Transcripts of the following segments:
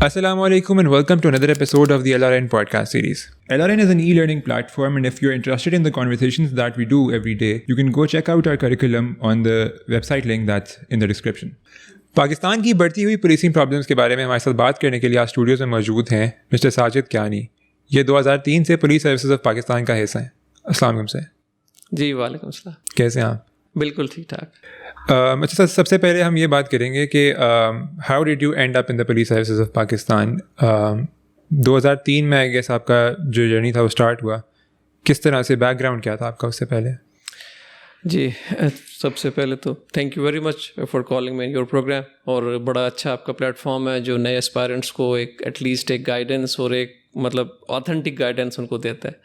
Assalamu alaikum and welcome to another episode of the LRN podcast series. LRN is an e-learning platform, and if you're interested in the conversations that we do every day, you can go check out our curriculum on the website link that's in the description. Pakistan की बढ़ती हुई policing problems के बारे में हमारे साथ बात करने के लिए आज स्टूडियोज में मौजूद हैं मिस्टर साजिद कियानी। ये 2003 से पुलिस सर्विसेज ऑफ पाकिस्तान का हिस्सा हैं। अस्सलाम वालेकुम सर। जी वालेकुम सलाम। कैसे हैं आप? बिल्कुल ठीक ठाक। अच्छा, सबसे पहले हम ये बात करेंगे कि how did you and up in the police services of Pakistan. 2003 में आई गेस आपका जो जर्नी था वो स्टार्ट हुआ। किस तरह से, बैकग्राउंड क्या था आपका उससे पहले? जी, सबसे पहले तो thank you very much for calling me your program. और बड़ा अच्छा आपका प्लेटफॉर्म है जो नए एस्पायरेंट्स को एक एटलीस्ट एक गाइडेंस और एक मतलब ऑथेंटिक गाइडेंस उनको देता है।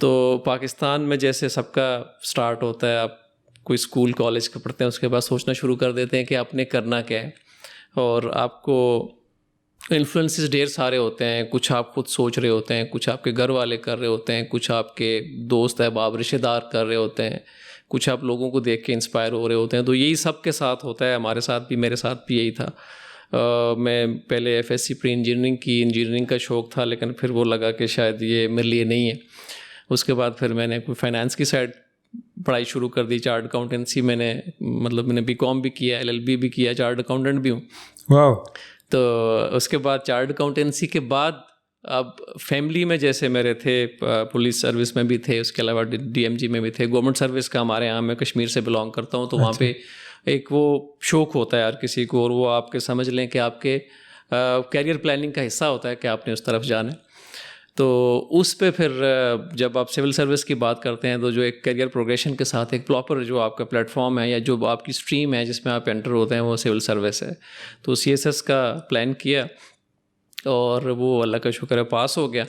तो पाकिस्तान में जैसे सबका स्टार्ट होता है, आप कोई स्कूल कॉलेज का पढ़ते हैं, उसके बाद सोचना शुरू कर देते हैं कि आपने करना क्या है, और आपको इन्फ्लुएंसेस ढेर सारे होते हैं। कुछ आप खुद सोच रहे होते हैं, कुछ आपके घर वाले कर रहे होते हैं, कुछ आपके दोस्त अहबाब रिश्तेदार कर रहे होते हैं, कुछ आप लोगों को देख के इंस्पायर हो रहे होते हैं। तो यही सब के साथ होता है, हमारे साथ भी, मेरे साथ भी यही था। मैं पहले FSC प्री इंजीनियरिंग की, इंजीनियरिंग का शौक़ था, लेकिन फिर वो लगा कि शायद ये मेरे लिए नहीं है। उसके बाद फिर मैंने कोई फाइनेंस की साइड पढ़ाई शुरू कर दी। चार्ट अकाउंटेंसी मैंने BCom भी किया, LLB भी किया, चार्ट अकाउंटेंट भी हूँ। वाह। तो उसके बाद चार्ट अकाउंटेंसी के बाद अब फैमिली में जैसे मेरे थे, पुलिस सर्विस में भी थे, उसके अलावा DMG में भी थे, गवर्नमेंट सर्विस का हमारे यहाँ, मैं कश्मीर से बिलोंग करता हूँ, तो वहाँ पे एक वो शौक़ होता है हर किसी को, और वो आपके समझ लें कि आपके कैरियर प्लानिंग का हिस्सा होता है कि आपने उस तरफ जाना है। तो उस पे फिर जब आप सिविल सर्विस की बात करते हैं तो जो एक करियर प्रोग्रेशन के साथ एक प्रॉपर जो आपका प्लेटफॉर्म है या जो आपकी स्ट्रीम है जिसमें आप एंटर होते हैं वो सिविल सर्विस है। तो CSS का प्लान किया और वो अल्लाह का शुक्र है पास हो गया।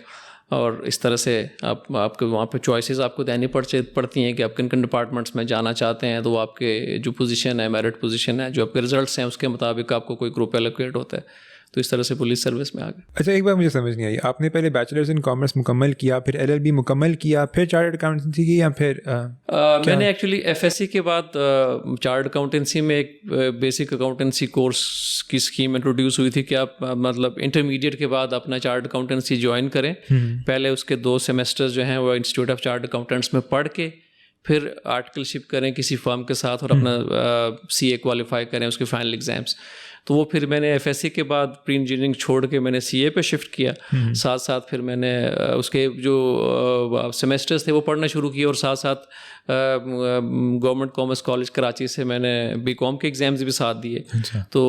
और इस तरह से आपके वहाँ पे चॉइसेस आपको देनी पड़ती हैं कि आप किन किन डिपार्टमेंट्स में जाना चाहते हैं। तो वो आपके जो पोजीशन है, मेरिट पोजीशन है, जो आपके रिजल्ट्स हैं उसके मुताबिक आपको कोई ग्रुप एलोकेट होता है। तो इस तरह से पुलिस सर्विस में आ गए। अच्छा, एक बार मुझे समझ नहीं आई, आपने पहले बैचलर्स इन कॉमर्स मुकम्मल किया, फिर LLB मुकम्मल किया, फिर चार्टर्ड अकाउंटेंसी की, या फिर मैंने एक्चुअली FSC के बाद चार्टर्ड अकाउंटेंसी में एक बेसिक अकाउंटेंसी कोर्स की स्कीम इंट्रोड्यूस हुई थी कि आप मतलब इंटरमीडिएट के बाद अपना चार्टर्ड अकाउंटेंसी ज्वाइन करें। पहले उसके 2 सेमेस्टर्स जो हैं वो इंस्टीट्यूट ऑफ चार्टर्ड अकाउंटेंट्स में पढ़ के फिर आर्टिकलशिप करें किसी फर्म के साथ और अपना CA क्वालिफाई करें, उसके फाइनल एग्ज़ाम्स। तो वो फिर मैंने FSC के बाद प्री इंजीनियरिंग छोड़ के मैंने CA पे शिफ्ट किया। साथ साथ फिर मैंने उसके जो सेमेस्टर्स थे वो पढ़ना शुरू किए, और साथ साथ गवर्नमेंट कॉमर्स कॉलेज कराची से मैंने BCom के एग्ज़ाम्स भी साथ दिए। तो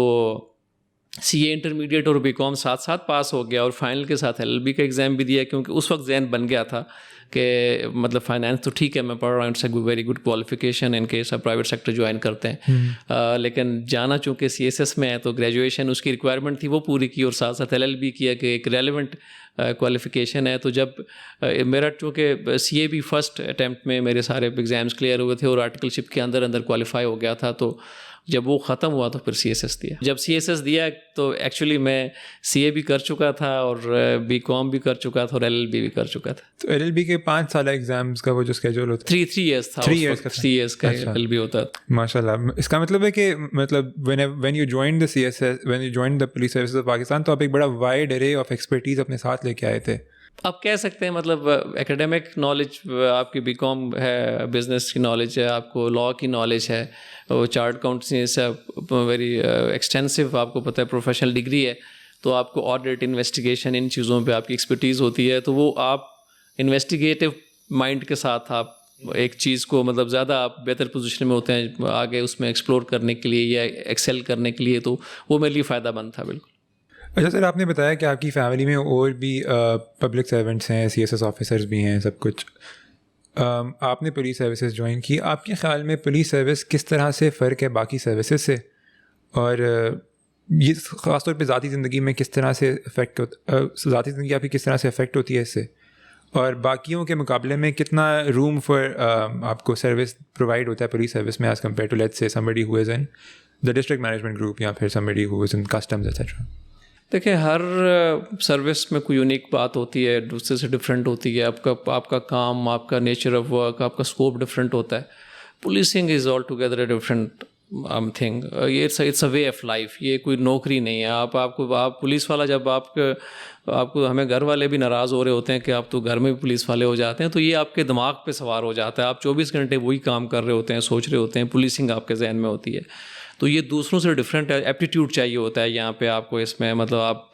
CA इंटरमीडिएट और BCom साथ साथ पास हो गया, और फाइनल के साथ LLB का एग्ज़ाम भी दिया, क्योंकि उस वक्त जहन बन गया था कि मतलब फाइनेंस तो ठीक है मैं पढ़ रहा हूँ, it's a very good qualification in case आप प्राइवेट सेक्टर ज्वाइन करते हैं। लेकिन जाना चूँकि CSS में है तो ग्रेजुएशन उसकी रिक्वायरमेंट थी वो पूरी की, और साथ साथ LLB किया कि एक रेलिवेंट क्वालिफिकेशन है। तो जब मेरा चूँकि CA भी फर्स्ट अटैम्प्ट में मेरे सारे एग्ज़ाम्स क्लियर हुए थे और आर्टिकलशिप के अंदर क्वालिफाई हो गया था, तो जब वो ख़त्म हुआ तो फिर CSS दिया। जब CSS दिया तो एक्चुअली मैं CA भी कर चुका था और BCom भी कर चुका था और LLB भी कर चुका था। तो LLB के 5 साल एग्जाम्स का वो जो स्केड्यूल होता है 3 years था, 3 years का 3 years का LLB होता था। माशाल्लाह। इसका मतलब है कि मतलब when you joined the CSS, when you joined the police services of Pakistan, तो आप एक बड़ा वाइड एरे ऑफ एक्सपर्टीज़ अपने साथ लेके आए थे। आप कह सकते हैं मतलब एकेडमिक नॉलेज आपकी BCom है, बिजनेस की नॉलेज है, आपको लॉ की नॉलेज है, वो चार्ट अकाउंटेंसी से वेरी एक्सटेंसिव आपको पता है प्रोफेशनल डिग्री है, तो आपको ऑडिट, इन्वेस्टिगेशन, इन चीज़ों पे आपकी एक्सपर्टीज़ होती है। तो वो आप इन्वेस्टिगेटिव माइंड के साथ आप एक चीज़ को मतलब ज़्यादा आप बेहतर पोजीशन में होते हैं आगे उसमें एक्सप्लोर करने के लिए या एक्सेल करने के लिए, तो वो मेरे लिए फ़ायदामंद था बिल्कुल। अच्छा सर, आपने बताया कि आपकी फैमिली में और भी पब्लिक सर्वेंट्स हैं, CSS ऑफिसर्स भी हैं, सब कुछ। आपने पुलिस सर्विसेज ज्वाइन की। आपके ख़्याल में पुलिस सर्विस किस तरह से फ़र्क है बाकी सर्विसेज से, और ये ख़ास तौर पे ज़ाती ज़िंदगी में किस तरह से इफ़ेक्ट ज़ाती ज़िंदगी आपकी किस तरह से इफ़ेक्ट होती है इससे, और बाकियों के मुकाबले में कितना रूम फॉर आपको सर्विस प्रोवाइड होता है पुलिस सर्विस में as compare to let's say somebody who is in the district management group या फिर somebody who is in customs etcetera? देखिए, हर सर्विस में कोई यूनिक बात होती है, दूसरे से डिफरेंट होती है। आपका काम, आपका नेचर ऑफ वर्क, आपका स्कोप डिफरेंट होता है। Policing is altogether a different thing, ये it's a way of life, ये कोई नौकरी नहीं है। आप पुलिस वाला, जब आपको हमें घर वाले भी नाराज़ हो रहे होते हैं कि आप तो घर में भी पुलिस वाले हो जाते हैं, तो ये आपके दिमाग पे सवार हो जाता है। आप 24 घंटे वही काम कर रहे होते हैं, सोच रहे होते हैं, पुलिसिंग आपके जहन में होती है। तो ये दूसरों से डिफरेंट है, एप्टीट्यूड चाहिए होता है यहाँ पे आपको इसमें, मतलब आप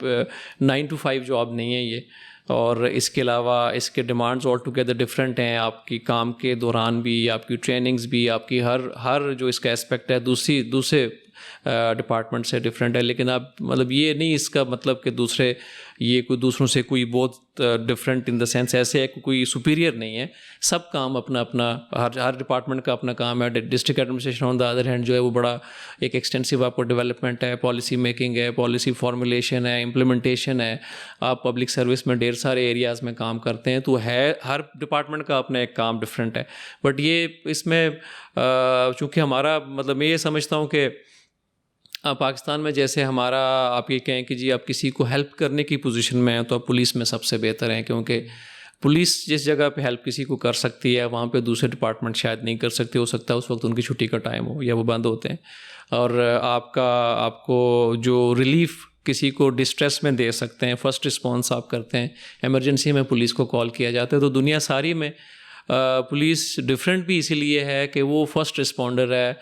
9 to 5 जॉब नहीं है ये। और इसके अलावा इसके डिमांड्स ऑल टुगेदर डिफरेंट हैं, आपकी काम के दौरान भी, आपकी ट्रेनिंग्स भी, आपकी हर जो इसका एस्पेक्ट है दूसरे डिपार्टमेंट से डिफरेंट है। लेकिन आप मतलब ये नहीं इसका मतलब कि दूसरों से कोई बहुत डिफरेंट इन द सेंस ऐसे है कि कोई सुपीरियर नहीं है। सब काम अपना अपना, हर डिपार्टमेंट का अपना काम है। District administration on the other hand जो है वो बड़ा एक एक्सटेंसिव आपको डेवलपमेंट है, पॉलिसी मेकिंग है, पॉलिसी फॉर्मुलेशन है, इम्प्लीमेंटेशन है। आप पब्लिक सर्विस में ढेर सारे एरियाज़ में काम करते हैं, तो है हर डिपार्टमेंट का अपना एक काम डिफरेंट है। बट ये इसमें चूँकि हमारा मतलब मैं ये समझता हूँ कि पाकिस्तान में जैसे हमारा, आप ये कहें कि जी आप किसी को हेल्प करने की पोजीशन में हैं तो आप पुलिस में सबसे बेहतर हैं, क्योंकि पुलिस जिस जगह पे हेल्प किसी को कर सकती है वहाँ पे दूसरे डिपार्टमेंट शायद नहीं कर सकते। हो सकता है उस वक्त उनकी छुट्टी का टाइम हो या वो बंद होते हैं। और आपको जो रिलीफ किसी को डिस्ट्रेस में दे सकते हैं, फर्स्ट रिस्पॉन्स आप करते हैं, एमरजेंसी में पुलिस को कॉल किया जाता है। तो दुनिया सारी में पुलिस डिफरेंट भी इसीलिए है कि वो फर्स्ट रिस्पॉन्डर है।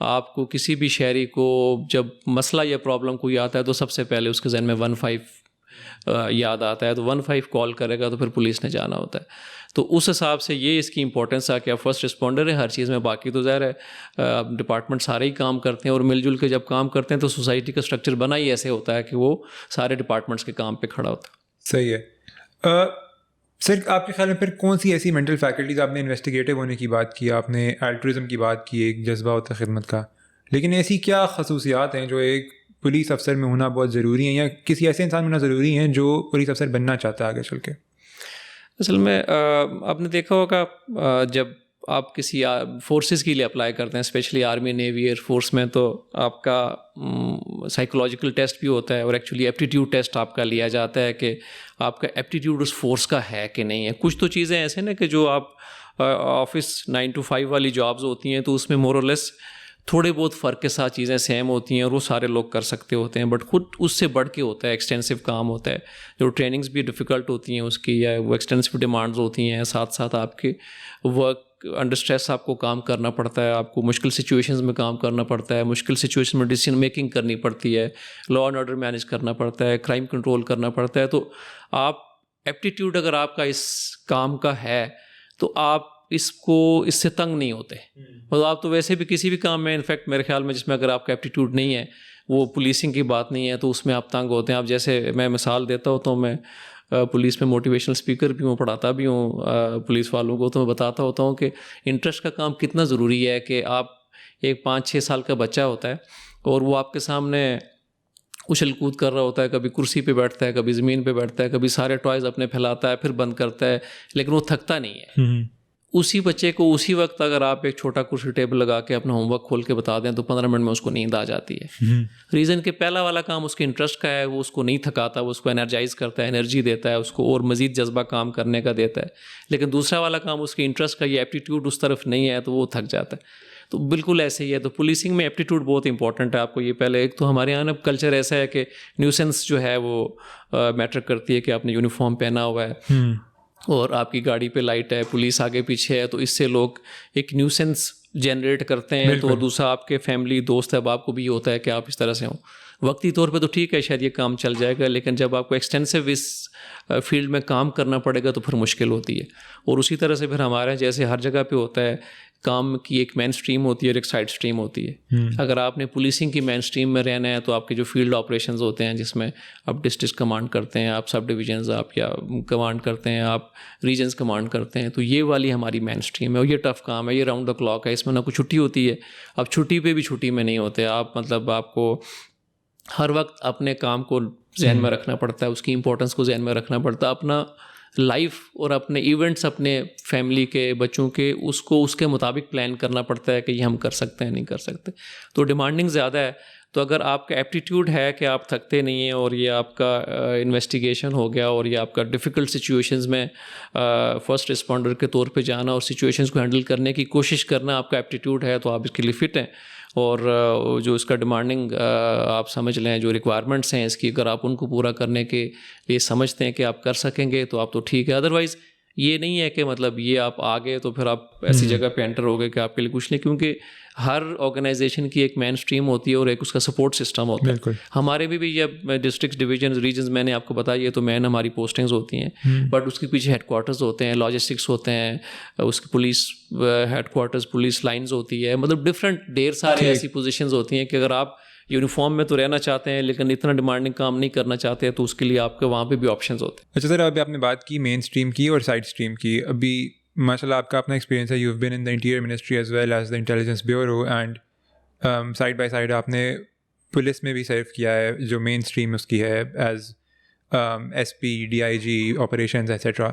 आपको किसी भी शहरी को जब मसला या प्रॉब्लम कोई आता है तो सबसे पहले उसके जहन में 15 याद आता है, तो 15 कॉल करेगा तो फिर पुलिस ने जाना होता है। तो उस हिसाब से ये इसकी इंपॉर्टेंस है कि आप फर्स्ट रिस्पॉन्डर है हर चीज़ में। बाकी तो ज़ाहिर है डिपार्टमेंट सारे ही काम करते हैं और मिलजुल के जब काम करते हैं तो सोसाइटी का स्ट्रक्चर बना ही ऐसे होता है कि वो सारे डिपार्टमेंट्स के काम पे खड़ा होता है। सही है। सर आपके ख्याल में फिर कौन सी ऐसी मेंटल फैकल्टीज़, आपने इन्वेस्टिगेटिव होने की बात की, आपने अल्ट्रुइज्म की बात की, एक जज्बा होता है खिदमत का, लेकिन ऐसी क्या खसूसियात हैं जो एक पुलिस अफसर में होना बहुत ज़रूरी हैं, या किसी ऐसे इंसान में होना ज़रूरी हैं जो पुलिस अफसर बनना चाहता है आगे चल के? असल में आपने देखा होगा जब आप किसी फोर्सेस के लिए अप्लाई करते हैं, स्पेशली आर्मी, नेवी, एयरफोर्स में, तो आपका साइकोलॉजिकल टेस्ट भी होता है और एक्चुअली एप्टीट्यूड टेस्ट आपका लिया जाता है कि आपका एप्टीट्यूड उस फोर्स का है कि नहीं है। कुछ तो चीज़ें ऐसे ना कि जो आप ऑफिस 9 to 5 वाली जॉब्स होती हैं तो उसमें मोर और लेस थोड़े बहुत फ़र्क के साथ चीज़ें सेम होती हैं और वो सारे लोग कर सकते होते हैं, बट खुद उससे बढ़ के होता है, एक्सटेंसिव काम होता है। जो ट्रेनिंग्स भी डिफ़िकल्ट होती हैं उसकी, या वो एक्सटेंसिव डिमांड्स होती हैं, साथ साथ आपके वर्क अंडर स्ट्रेस आपको काम करना पड़ता है, आपको मुश्किल सिचुएशंस में काम करना पड़ता है, मुश्किल सिचुएशन में डिसीजन मेकिंग करनी पड़ती है, लॉ एंड ऑर्डर मैनेज करना पड़ता है, क्राइम कंट्रोल करना पड़ता है। तो आप एप्टीट्यूड अगर आपका इस काम का है तो आप इससे तंग नहीं होते। मतलब आप तो वैसे भी किसी भी काम में, इनफैक्ट मेरे ख्याल में जिसमें अगर आपका एप्टीट्यूड नहीं है, वो पुलिसिंग की बात नहीं है, तो उसमें आप तंग होते हैं। आप जैसे मैं मिसाल देता हूँ तो मैं पुलिस में मोटिवेशनल स्पीकर भी हूँ, पढ़ाता भी हूँ पुलिस वालों को, तो मैं बताता होता हूँ कि इंटरेस्ट का काम कितना ज़रूरी है। कि आप एक 5-6 साल का बच्चा होता है और वो आपके सामने उछल कूद कर रहा होता है, कभी कुर्सी पे बैठता है, कभी ज़मीन पे बैठता है, कभी सारे टॉयज़ अपने फैलाता है, फिर बंद करता है, लेकिन वो थकता नहीं है। उसी बच्चे को उसी वक्त अगर आप एक छोटा कुर्सी टेबल लगा के अपना होमवर्क खोल के बता दें तो 15 मिनट में उसको नींद आ जाती है। रीज़न कि पहला वाला काम उसके इंटरेस्ट का है, वो उसको नहीं थकाता, वो उसको एनर्जाइज करता है, एनर्जी देता है, उसको और मज़ीद जज्बा काम करने का देता है। लेकिन दूसरा वाला काम उसके इंटरेस्ट का, ये एप्टीट्यूड उस तरफ नहीं है, तो वो थक जाता है। तो बिल्कुल ऐसे ही है। तो पुलिसिंग में एप्टीट्यूड बहुत इंपॉर्टेंट है। आपको ये पहले, एक तो हमारे यहाँ ना कल्चर ऐसा है कि न्यूसेंस जो है वो मैटर करती है कि आपने यूनिफॉर्म पहना हुआ है और आपकी गाड़ी पे लाइट है, पुलिस आगे पीछे है, तो इससे लोग एक न्यूसेंस जनरेट करते हैं। तो दूसरा आपके फैमिली दोस्त है, अब आपको भी होता है कि आप इस तरह से हों। वक्ती तौर पे तो ठीक है, शायद ये काम चल जाएगा, लेकिन जब आपको एक्सटेंसिव इस फील्ड में काम करना पड़ेगा तो फिर मुश्किल होती है। और उसी तरह से फिर हमारे जैसे हर जगह पे होता है, काम की एक मेन स्ट्रीम होती है और एक साइड स्ट्रीम होती है। अगर आपने पुलिसिंग की मेन स्ट्रीम में रहना है तो आपके जो फील्ड ऑपरेशंस होते हैं, जिसमें आप डिस्ट्रिक्ट कमांड करते हैं, आप सब डिविजन्स आप या कमांड करते हैं, आप रीजन्स कमांड करते हैं, तो ये वाली हमारी मेन स्ट्रीम है और ये टफ़ काम है, ये राउंड द क्लॉक है, इसमें ना कोई छुट्टी होती है। अब छुट्टी पे भी छुट्टी में नहीं होते आप, मतलब आपको हर वक्त अपने काम को जहन में रखना पड़ता है, उसकी इंपॉर्टेंस को जहन में रखना पड़ता है, अपना लाइफ और अपने इवेंट्स, अपने फैमिली के, बच्चों के, उसको उसके मुताबिक प्लान करना पड़ता है कि ये हम कर सकते हैं नहीं कर सकते। तो डिमांडिंग ज़्यादा है। तो अगर आपका एप्टीट्यूड है कि आप थकते नहीं हैं और ये आपका इन्वेस्टिगेशन हो गया और ये आपका डिफ़िकल्ट सिचुएशंस में फर्स्ट रिस्पॉन्डर के तौर पे जाना और सिचुएशंस को हैंडल करने की कोशिश करना आपका एप्टीट्यूड है, तो आप इसके लिए फ़िट हैं। और जो इसका डिमांडिंग आप समझ लें जो रिक्वायरमेंट्स हैं इसकी, अगर आप उनको पूरा करने के लिए समझते हैं कि आप कर सकेंगे तो आप तो ठीक है। अदरवाइज़ ये नहीं है कि मतलब ये आप आ गए तो फिर आप ऐसी जगह पे एंटर हो गए कि आपके लिए कुछ नहीं, क्योंकि हर ऑर्गेनाइजेशन की एक मेन स्ट्रीम होती है और एक उसका सपोर्ट सिस्टम होता है। हमारे भी ये डिस्ट्रिक्ट डिवीजन रीजन्स मैंने आपको बताया, ये तो मेन हमारी पोस्टिंग्स होती हैं, बट उसके पीछे हेडक्वार्टर्स होते हैं, लॉजिस्टिक्स होते हैं, उसकी पुलिस हेडक्वार्टर्स, पुलिस लाइन्स होती है, मतलब डिफरेंट ढेर सारी ऐसी पोजीशंस होती हैं कि अगर आप यूनिफॉर्म में तो रहना चाहते हैं लेकिन इतना डिमांडिंग काम नहीं करना चाहते हैं तो उसके लिए आपके वहाँ पे भी ऑप्शंस होते हैं। अच्छा सर, अभी आपने बात की मेन स्ट्रीम की और साइड स्ट्रीम की। अभी माशाल्लाह आपका अपना एक्सपीरियंस है, you have been in the interior ministry as well as the intelligence bureau, and side by side आपने पुलिस में भी सर्व किया है जो मेन स्ट्रीम उसकी है as SP, DIG, operations etcetera.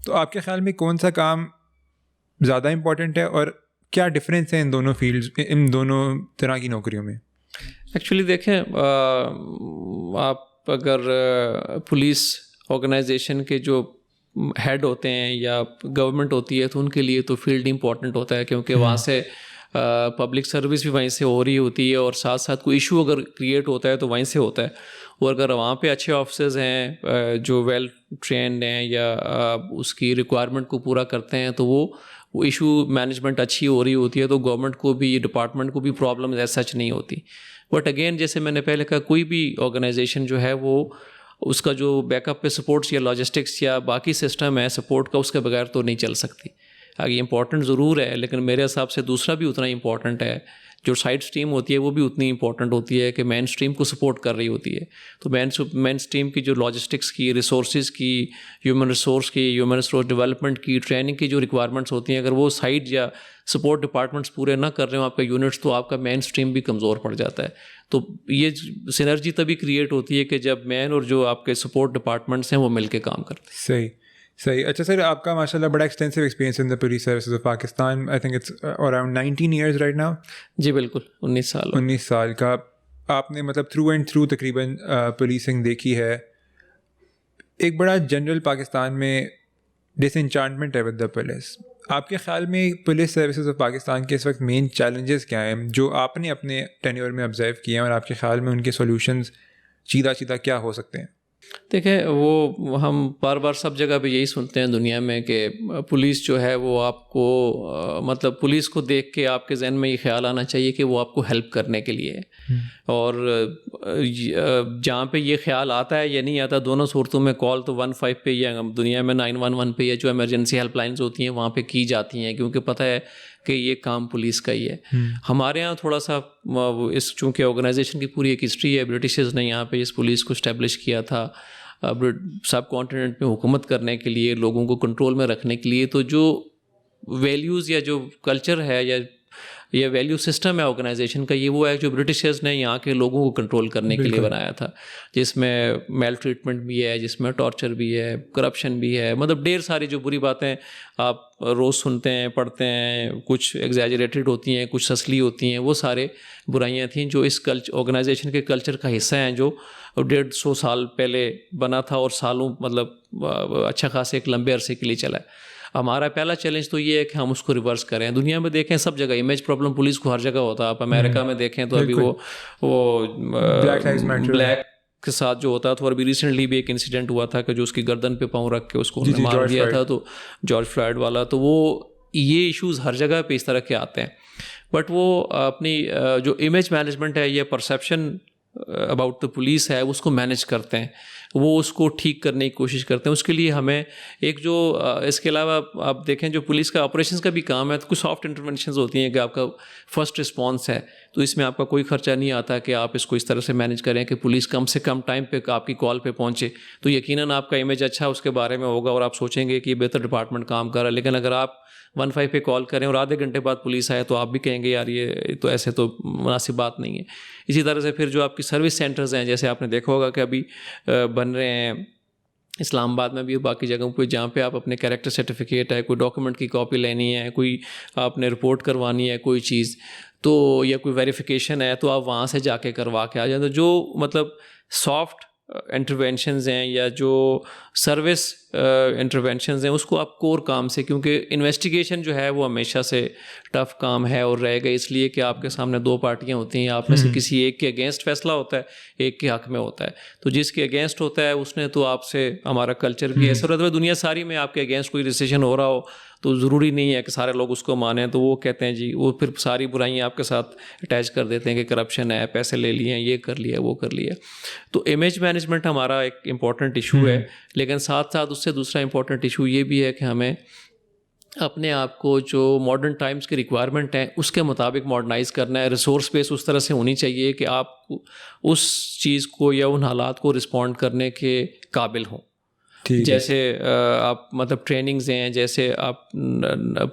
तो आपके ख्याल में कौन सा काम ज़्यादा इम्पोर्टेंट है और क्या डिफरेंस है इन दोनों फील्ड्स, इन दोनों तरह की नौकरियों में? एक्चुअली देखें, आप अगर पुलिस ऑर्गेनाइजेशन के जो हेड होते हैं या गवर्नमेंट होती है तो उनके लिए तो फील्ड इंपॉर्टेंट होता है, क्योंकि वहाँ से पब्लिक सर्विस भी वहीं से हो रही होती है और साथ साथ कोई इशू अगर क्रिएट होता है तो वहीं से होता है। और अगर वहाँ पे अच्छे ऑफिसर्स हैं जो वेल ट्रेंड हैं या उसकी रिक्वायरमेंट को पूरा करते हैं तो वो इशू मैनेजमेंट अच्छी हो रही होती है, तो गवर्नमेंट को भी, डिपार्टमेंट को भी प्रॉब्लम एज सच नहीं होती। बट अगेन जैसे मैंने पहले कहा, कोई भी ऑर्गेनाइजेशन जो है वो उसका जो बैकअप पे सपोर्ट्स या लॉजिस्टिक्स या बाकी सिस्टम है सपोर्ट का, उसके बगैर तो नहीं चल सकती। आगे इंपॉर्टेंट ज़रूर है लेकिन मेरे हिसाब से दूसरा भी उतना इंपॉर्टेंट है, जो साइड स्ट्रीम होती है वो भी उतनी इंपॉर्टेंट होती है कि मेन स्ट्रीम को सपोर्ट कर रही होती है। तो मेन स्ट्रीम की जो लॉजिस्टिक्स की, रिसोर्सेज की, ह्यूमन रिसोर्स डेवलपमेंट की, ट्रेनिंग की जो रिक्वायरमेंट्स होती हैं, अगर वो साइड या सपोर्ट डिपार्टमेंट्स पूरे ना कर रहे हो आपका यूनिट्स, तो आपका मेन स्ट्रीम भी कमज़ोर पड़ जाता है। तो ये सिनर्जी तभी क्रिएट होती है कि जब मेन और जो आपके सपोर्ट डिपार्टमेंट्स हैं वो मिल के काम करते हैं। सही। अच्छा सर, आपका माशाल्लाह बड़ा extensive experience in the police services of Pakistan. I think it's around 19 years right now. जी बिल्कुल, 19 साल का आपने मतलब थ्रू एंड थ्रू तकरीबन पुलिसिंग देखी है। एक बड़ा जनरल पाकिस्तान में डिसएंचांटमेंट है विद द पुलिस। आपके ख्याल में पुलिस सर्विसेज ऑफ पाकिस्तान के इस वक्त मेन चैलेंजेस क्या हैं जो आपने अपने टेन्योर में ऑब्जर्व किए हैं और आपके ख्याल में उनके सॉल्यूशंस सीधा क्या हो सकते हैं? देखें, वो हम बार बार सब जगह पे यही सुनते हैं दुनिया में कि पुलिस जो है वो आपको मतलब पुलिस को देख के आपके जहन में ये ख्याल आना चाहिए कि वो आपको हेल्प करने के लिए है। और जहाँ पे ये ख्याल आता है या नहीं आता, दोनों सूरतों में कॉल तो 15 पे या दुनिया में 911 पे या जो इमरजेंसी हेल्पलाइंस होती हैं वहाँ पे की जाती हैं, क्योंकि पता है कि ये काम पुलिस का ही है। हमारे यहाँ थोड़ा सा इस चूँकि ऑर्गेनाइजेशन की पूरी एक हिस्ट्री है, ब्रिटिशर्स ने यहाँ पे इस पुलिस को इस्टेब्लिश किया था सब कॉन्टिनेंट में हुकूमत करने के लिए, लोगों को कंट्रोल में रखने के लिए। तो जो वैल्यूज़ या जो कल्चर है या ये वैल्यू सिस्टम है ऑर्गेनाइजेशन का, ये वो है जो ब्रिटिशर्स ने यहाँ के लोगों को कंट्रोल करने के लिए बनाया था, जिसमें मेल ट्रीटमेंट भी है, जिसमें टॉर्चर भी है, करप्शन भी है, मतलब ढेर सारी जो बुरी बातें आप रोज़ सुनते हैं, पढ़ते हैं, कुछ एग्जैजरेटेड होती हैं, कुछ असली होती हैं, वो सारे बुराइयाँ थीं जो इस ऑर्गेनाइजेशन के कल्चर का हिस्सा हैं, जो 150 साल पहले बना था और सालों मतलब अच्छा खासे एक लंबे अरसे के लिए चला है। हमारा पहला चैलेंज तो ये है कि हम उसको रिवर्स करें। दुनिया में देखें सब जगह इमेज प्रॉब्लम पुलिस को हर जगह होता है। आप अमेरिका में देखें तो अभी वो ब्लैक के साथ जो होता है, तो अभी रिसेंटली भी एक इंसिडेंट हुआ था कि जो उसकी गर्दन पे पाँव रख के उसको मार दिया था, तो जॉर्ज फ्लॉयड वाला। तो वो ये इश्यूज़ हर जगह पे इस तरह के आते हैं, बट वो अपनी जो इमेज मैनेजमेंट है, ये परसेप्शन अबाउट द पुलिस है, उसको मैनेज करते हैं, वो उसको ठीक करने की कोशिश करते हैं। उसके लिए हमें एक जो इसके अलावा आप देखें जो पुलिस का ऑपरेशंस का भी काम है, तो कुछ सॉफ्ट इंटरवेंशंस होती हैं कि आपका फर्स्ट रिस्पांस है, तो इसमें आपका कोई खर्चा नहीं आता कि आप इसको इस तरह से मैनेज करें कि पुलिस कम से कम टाइम पे आपकी कॉल पे पहुंचे, तो यकीनन आपका इमेज अच्छा उसके बारे में होगा और आप सोचेंगे कि बेहतर डिपार्टमेंट काम कर रहा है। लेकिन अगर आप 15 पे कॉल करें और आधे घंटे बाद पुलिस आए तो आप भी कहेंगे यार ये तो ऐसे तो मुनासिब बात नहीं है। इसी तरह से फिर जो आपकी सर्विस सेंटर्स हैं, जैसे आपने देखा होगा कि अभी बन रहे हैं इस्लामाबाद में भी, बाकी जगहों पे, जहाँ पे आप अपने कैरेक्टर सर्टिफिकेट है, कोई डॉक्यूमेंट की कॉपी लेनी है, कोई आपने रिपोर्ट करवानी है कोई चीज़, तो या कोई वेरिफिकेशन है, तो आप वहाँ से जाके करवा के आ जाए। तो जो मतलब सॉफ्ट इंटरवेंशंस हैं या जो सर्विस इंटरवेंशंस हैं उसको आप कोर काम से, क्योंकि इन्वेस्टिगेशन जो है वो हमेशा से टफ़ काम है और रहेगा, इसलिए कि आपके सामने दो पार्टियां होती हैं, आप में से किसी एक के अगेंस्ट फैसला होता है, एक के हक़ में होता है। तो जिसके अगेंस्ट होता है उसने तो आपसे, हमारा कल्चर भी ऐसा रहता है दुनिया सारी में, आपके अगेंस्ट कोई डिसीजन हो रहा हो तो ज़रूरी नहीं है कि सारे लोग उसको माने, तो वो कहते हैं जी, वो फिर सारी बुराइयां आपके साथ अटैच कर देते हैं कि करप्शन है, पैसे ले लिए, ये कर लिया, वो कर लिया। तो इमेज मैनेजमेंट हमारा एक इम्पॉर्टेंट इशू है, लेकिन साथ साथ उससे दूसरा इम्पॉर्टेंट इशू ये भी है कि हमें अपने आप को जो मॉडर्न टाइम्स की रिक्वायरमेंट है उसके मुताबिक मॉडर्नाइज़ करना है। रिसोर्स बेस उस तरह से होनी चाहिए कि आप उस चीज़ को या उन हालात को रिस्पॉन्ड करने के काबिल हों। जैसे आप मतलब ट्रेनिंग्स हैं, जैसे आप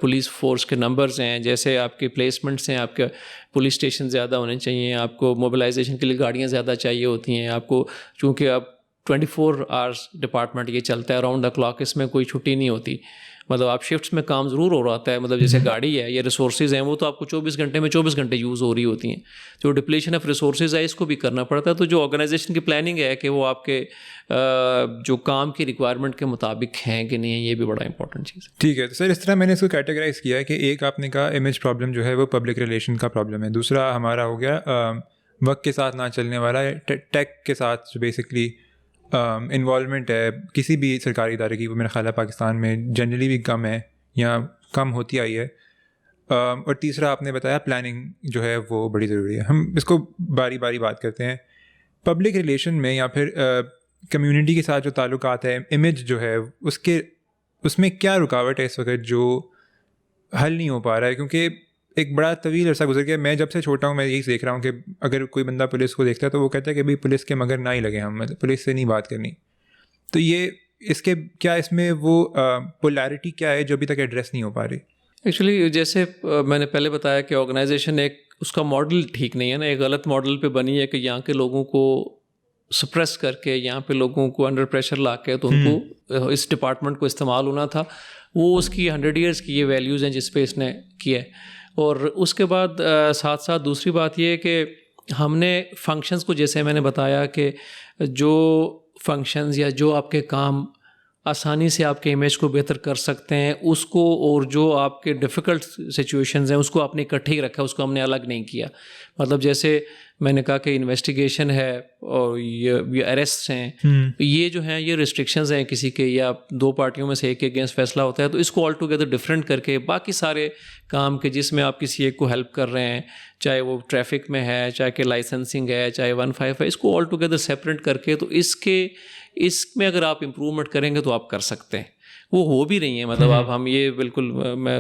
पुलिस फोर्स के नंबर्स हैं, जैसे आपके प्लेसमेंट्स हैं, आपके पुलिस स्टेशन ज़्यादा होने चाहिए, आपको मोबिलाइजेशन के लिए गाड़ियाँ ज़्यादा चाहिए होती हैं आपको, चूँकि आप 24 आवर्स डिपार्टमेंट ये चलता है, राउंड द क्लॉक, इसमें कोई छुट्टी नहीं होती। मतलब आप शिफ्ट्स में काम ज़रूर हो रहा होता है, मतलब जैसे गाड़ी है या रिसोर्सेज हैं वो तो आपको 24 घंटे में 24 घंटे यूज़ हो रही होती हैं। जो डिप्लीशन ऑफ रिसोर्सेज है इसको भी करना पड़ता है। तो जो ऑर्गेनाइजेशन की प्लानिंग है कि वो आपके जो काम की रिक्वायरमेंट के मुताबिक हैं कि नहीं है, ये भी बड़ा इंपॉर्टेंट चीज़ है। ठीक है, तो सर इस तरह मैंने इसको कैटेगराइज़ किया है कि एक आपने कहा इमेज प्रॉब्लम जो है वो पब्लिक रिलेशन का प्रॉब्लम है, दूसरा हमारा हो गया वक्त के साथ ना चलने वाला टेक के साथ जो बेसिकली इन्वॉल्वमेंट है किसी भी सरकारी इदारे की, वो मेरा ख्याल है पाकिस्तान में जनरली भी कम है या कम होती आई है। और तीसरा आपने बताया प्लानिंग जो है वो बड़ी ज़रूरी है। हम इसको बारी बारी बात करते हैं। पब्लिक रिलेशन में या फिर कम्युनिटी के साथ जो ताल्लुकात है, इमेज जो है उसमें क्या रुकावट है इस वक्त जो हल नहीं हो पा रहा है? क्योंकि एक बड़ा तवील अरसा गुजर गया, मैं जब से छोटा हूँ मैं यही देख रहा हूँ कि अगर कोई बंदा पुलिस को देखता है तो वो कहता है कि भाई पुलिस के मगर ना ही लगे, हम मतलब पुलिस से नहीं बात करनी। तो ये इसके क्या इसमें वो पोलैरिटी क्या है जो अभी तक एड्रेस नहीं हो पा रही? एक्चुअली जैसे मैंने पहले बताया कि ऑर्गेनाइजेशन एक उसका मॉडल ठीक नहीं है ना, एक गलत मॉडल पे बनी है कि यहाँ के लोगों को सप्रेस करके, यहाँ पे लोगों को अंडर प्रेशर ला के तो उनको इस डिपार्टमेंट को इस्तेमाल होना था। वो उसकी 100 ईयर्स की ये वैल्यूज़ हैं जिस पे इसने किया है। और उसके बाद साथ साथ दूसरी बात ये है कि हमने फंक्शंस को, जैसे मैंने बताया कि जो फंक्शंस या जो आपके काम आसानी से आपके इमेज को बेहतर कर सकते हैं उसको, और जो आपके डिफ़िकल्ट सिचुएशंस हैं उसको आपने इकट्ठे ही रखा, उसको हमने अलग नहीं किया। मतलब जैसे मैंने कहा कि इन्वेस्टिगेशन है और ये अरेस्ट हैं, ये जो हैं ये रिस्ट्रिक्शंस हैं किसी के, या दो पार्टियों में से एक के अगेंस्ट फैसला होता है, तो इसको ऑल टुगेदर डिफरेंट करके बाकी सारे काम के जिसमें आप किसी एक को हेल्प कर रहे हैं, चाहे वो ट्रैफिक में है, चाहे कि लाइसेंसिंग है, चाहे 155 है, इसको ऑल टुगेदर सेपरेट करके, तो इसमें अगर आप इम्प्रूवमेंट करेंगे तो आप कर सकते हैं। वो हो भी रही है, मतलब आप हम ये बिल्कुल, मैं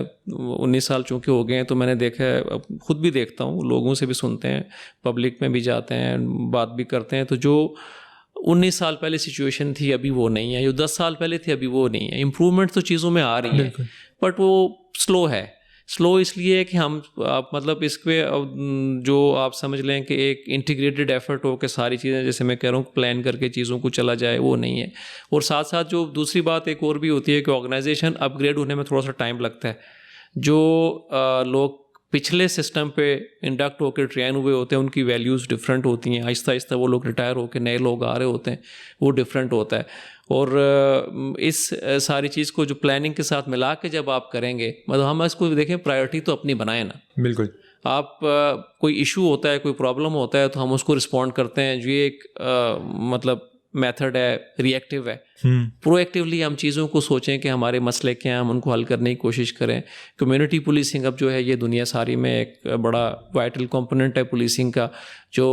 19 साल चूँकि हो गए हैं तो मैंने देखा है, खुद भी देखता हूँ, लोगों से भी सुनते हैं, पब्लिक में भी जाते हैं, बात भी करते हैं, तो जो 19 साल पहले सिचुएशन थी अभी वो नहीं है, जो 10 साल पहले थी अभी वो नहीं है। इम्प्रूवमेंट तो चीज़ों में आ रही है बट वो स्लो है। स्लो इसलिए है कि हम आप मतलब इस पे जो आप समझ लें कि एक इंटीग्रेटेड एफर्ट हो कि सारी चीज़ें, जैसे मैं कह रहा हूँ, प्लान करके चीज़ों को चला जाए, वो नहीं है। और साथ साथ जो दूसरी बात एक और भी होती है कि ऑर्गेनाइजेशन अपग्रेड होने में थोड़ा सा टाइम लगता है। जो लोग पिछले सिस्टम पे इंडक्ट होकर ट्रेन हुए होते हैं उनकी वैल्यूज़ डिफरेंट होती हैं, आहिस्ता आहिस्ता वो लोग रिटायर होकर नए लोग आ रहे होते हैं, वो डिफरेंट होता है। और इस सारी चीज़ को जो प्लानिंग के साथ मिला के जब आप करेंगे, मतलब हम इसको देखें, प्रायोरिटी तो अपनी बनाए ना। बिल्कुल। आप कोई इशू होता है, कोई प्रॉब्लम होता है तो हम उसको रिस्पॉन्ड करते हैं, जो एक मतलब मेथड है, रिएक्टिव है। प्रोएक्टिवली हम चीज़ों को सोचें कि हमारे मसले क्या हैं, हम उनको हल करने की कोशिश करें। कम्युनिटी पुलिसिंग अब जो है ये दुनिया सारी में एक बड़ा वाइटल कंपोनेंट है पुलिसिंग का। जो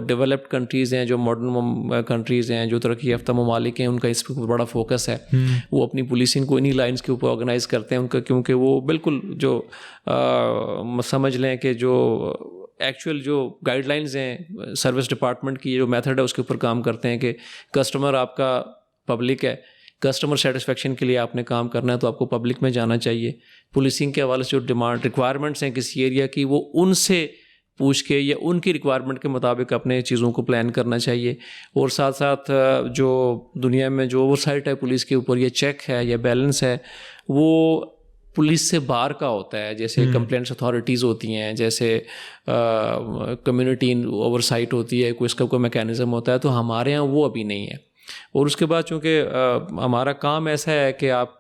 डेवलप्ड कंट्रीज़ हैं, जो मॉडर्न कंट्रीज़ हैं, जो तरक्की याफ्ता ममालिक हैं, उनका इस पर बड़ा फोकस है। वो अपनी पुलिसिंग को इन्हीं लाइन्स के ऊपर ऑर्गेनाइज़ करते हैं उनका, क्योंकि वो बिल्कुल जो समझ लें कि जो एक्चुअल जो गाइडलाइंस हैं सर्विस डिपार्टमेंट की, जो मेथड है उसके ऊपर काम करते हैं कि कस्टमर आपका पब्लिक है, कस्टमर सेटिस्फेक्शन के लिए आपने काम करना है तो आपको पब्लिक में जाना चाहिए। पुलिसिंग के हवाले से जो डिमांड रिक्वायरमेंट्स हैं किसी एरिया की, वो उनसे पूछ के या उनकी रिक्वायरमेंट के मुताबिक अपने चीज़ों को प्लान करना चाहिए। और साथ साथ जो दुनिया में जो ओवरसाइट है पुलिस के ऊपर, ये चेक है या बैलेंस है, वो पुलिस से बाहर का होता है। जैसे कंप्लेंट्स अथॉरिटीज़ होती हैं, जैसे कम्युनिटी ओवरसाइट होती है, कोई इसका कोई मैकेनिज़्म होता है, तो हमारे यहाँ वो अभी नहीं है। और उसके बाद चूँकि हमारा काम ऐसा है कि आप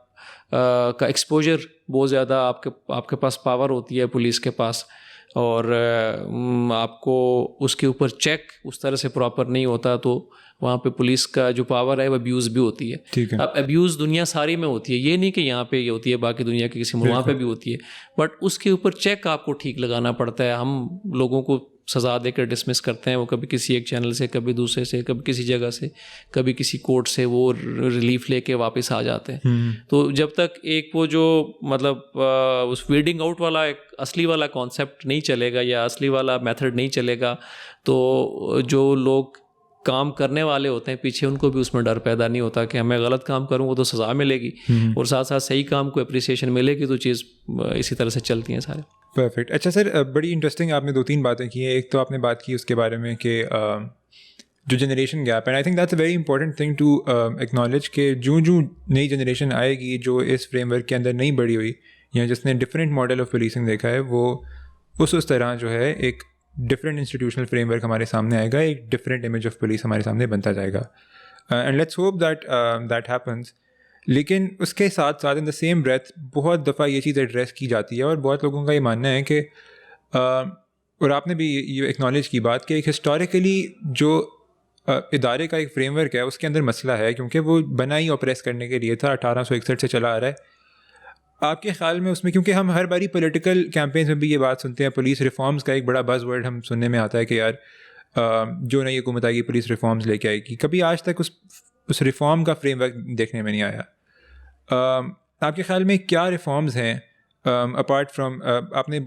का एक्सपोजर बहुत ज़्यादा आपके पास पावर होती है पुलिस के पास, और आपको उसके ऊपर चेक उस तरह से प्रॉपर नहीं होता, तो वहाँ पे पुलिस का जो पावर है वो अब्यूज़ भी होती है। ठीक है। अब अब्यूज़ दुनिया सारी में होती है, ये नहीं कि यहाँ पे ये होती है, बाकी दुनिया के किसी वहाँ पे भी होती है, बट उसके ऊपर चेक आपको ठीक लगाना पड़ता है। हम लोगों को सज़ा देकर डिसमिस करते हैं, वो कभी किसी एक चैनल से, कभी दूसरे से, कभी किसी जगह से, कभी किसी कोर्ट से वो रिलीफ लेके वापस आ जाते हैं। तो जब तक एक वो जो मतलब उस वीडिंग आउट वाला एक असली वाला कॉन्सेप्ट नहीं चलेगा या असली वाला मेथड नहीं चलेगा, तो जो लोग काम करने वाले होते हैं पीछे, उनको भी उसमें डर पैदा नहीं होता कि हमें गलत काम करूँगा तो सज़ा मिलेगी, और साथ साथ सही काम को अप्रिसिएशन मिलेगी, तो चीज़ इसी तरह से चलती हैं सारे। परफेक्ट। अच्छा सर, बड़ी इंटरेस्टिंग आपने 2-3 बातें की हैं। एक तो आपने बात की उसके बारे में कि जो जनरेशन गैप है, I think that's a very important thing to acknowledge कि जो नई जनरेशन आएगी जो इस फ्रेमवर्क के अंदर नहीं बढ़ी हुई या जिसने डिफरेंट मॉडल ऑफ पुलिसिंग देखा है, वो उस तरह जो है एक डिफरेंट इंस्टीट्यूशनल फ्रेमवर्क हमारे सामने आएगा, एक डिफरेंट इमेज ऑफ पुलिस हमारे सामने बनता जाएगा, and let's hope that happens. लेकिन उसके साथ साथ इन द सेम ब्रेथ बहुत दफ़ा ये चीज़ एड्रेस की जाती है, और बहुत लोगों का ये मानना है कि और आपने भी ये एक्नॉलेज की बात कि एक हिस्टोरिकली जो इदारे का एक फ्रेमवर्क है उसके अंदर मसला है, क्योंकि वो बना ही ऑपरेस करने के लिए था, 1861 से चला आ रहा है। आपके ख्याल में उसमें, क्योंकि हम हर बारी पॉलिटिकल कैंपेन्स में भी ये बात सुनते हैं, पुलिस रिफॉर्म्स का एक बड़ा बज़ वर्ड हम सुनने में आता है कि यार जो नई हुकूमत आएगी पुलिस रिफॉर्म्स लेके आएगी, कभी आज तक उस रिफॉर्म का फ्रेमवर्क देखने में नहीं आया। आपके ख्याल में क्या रिफॉर्म्स हैं अपार्ट फ्रॉम, आपने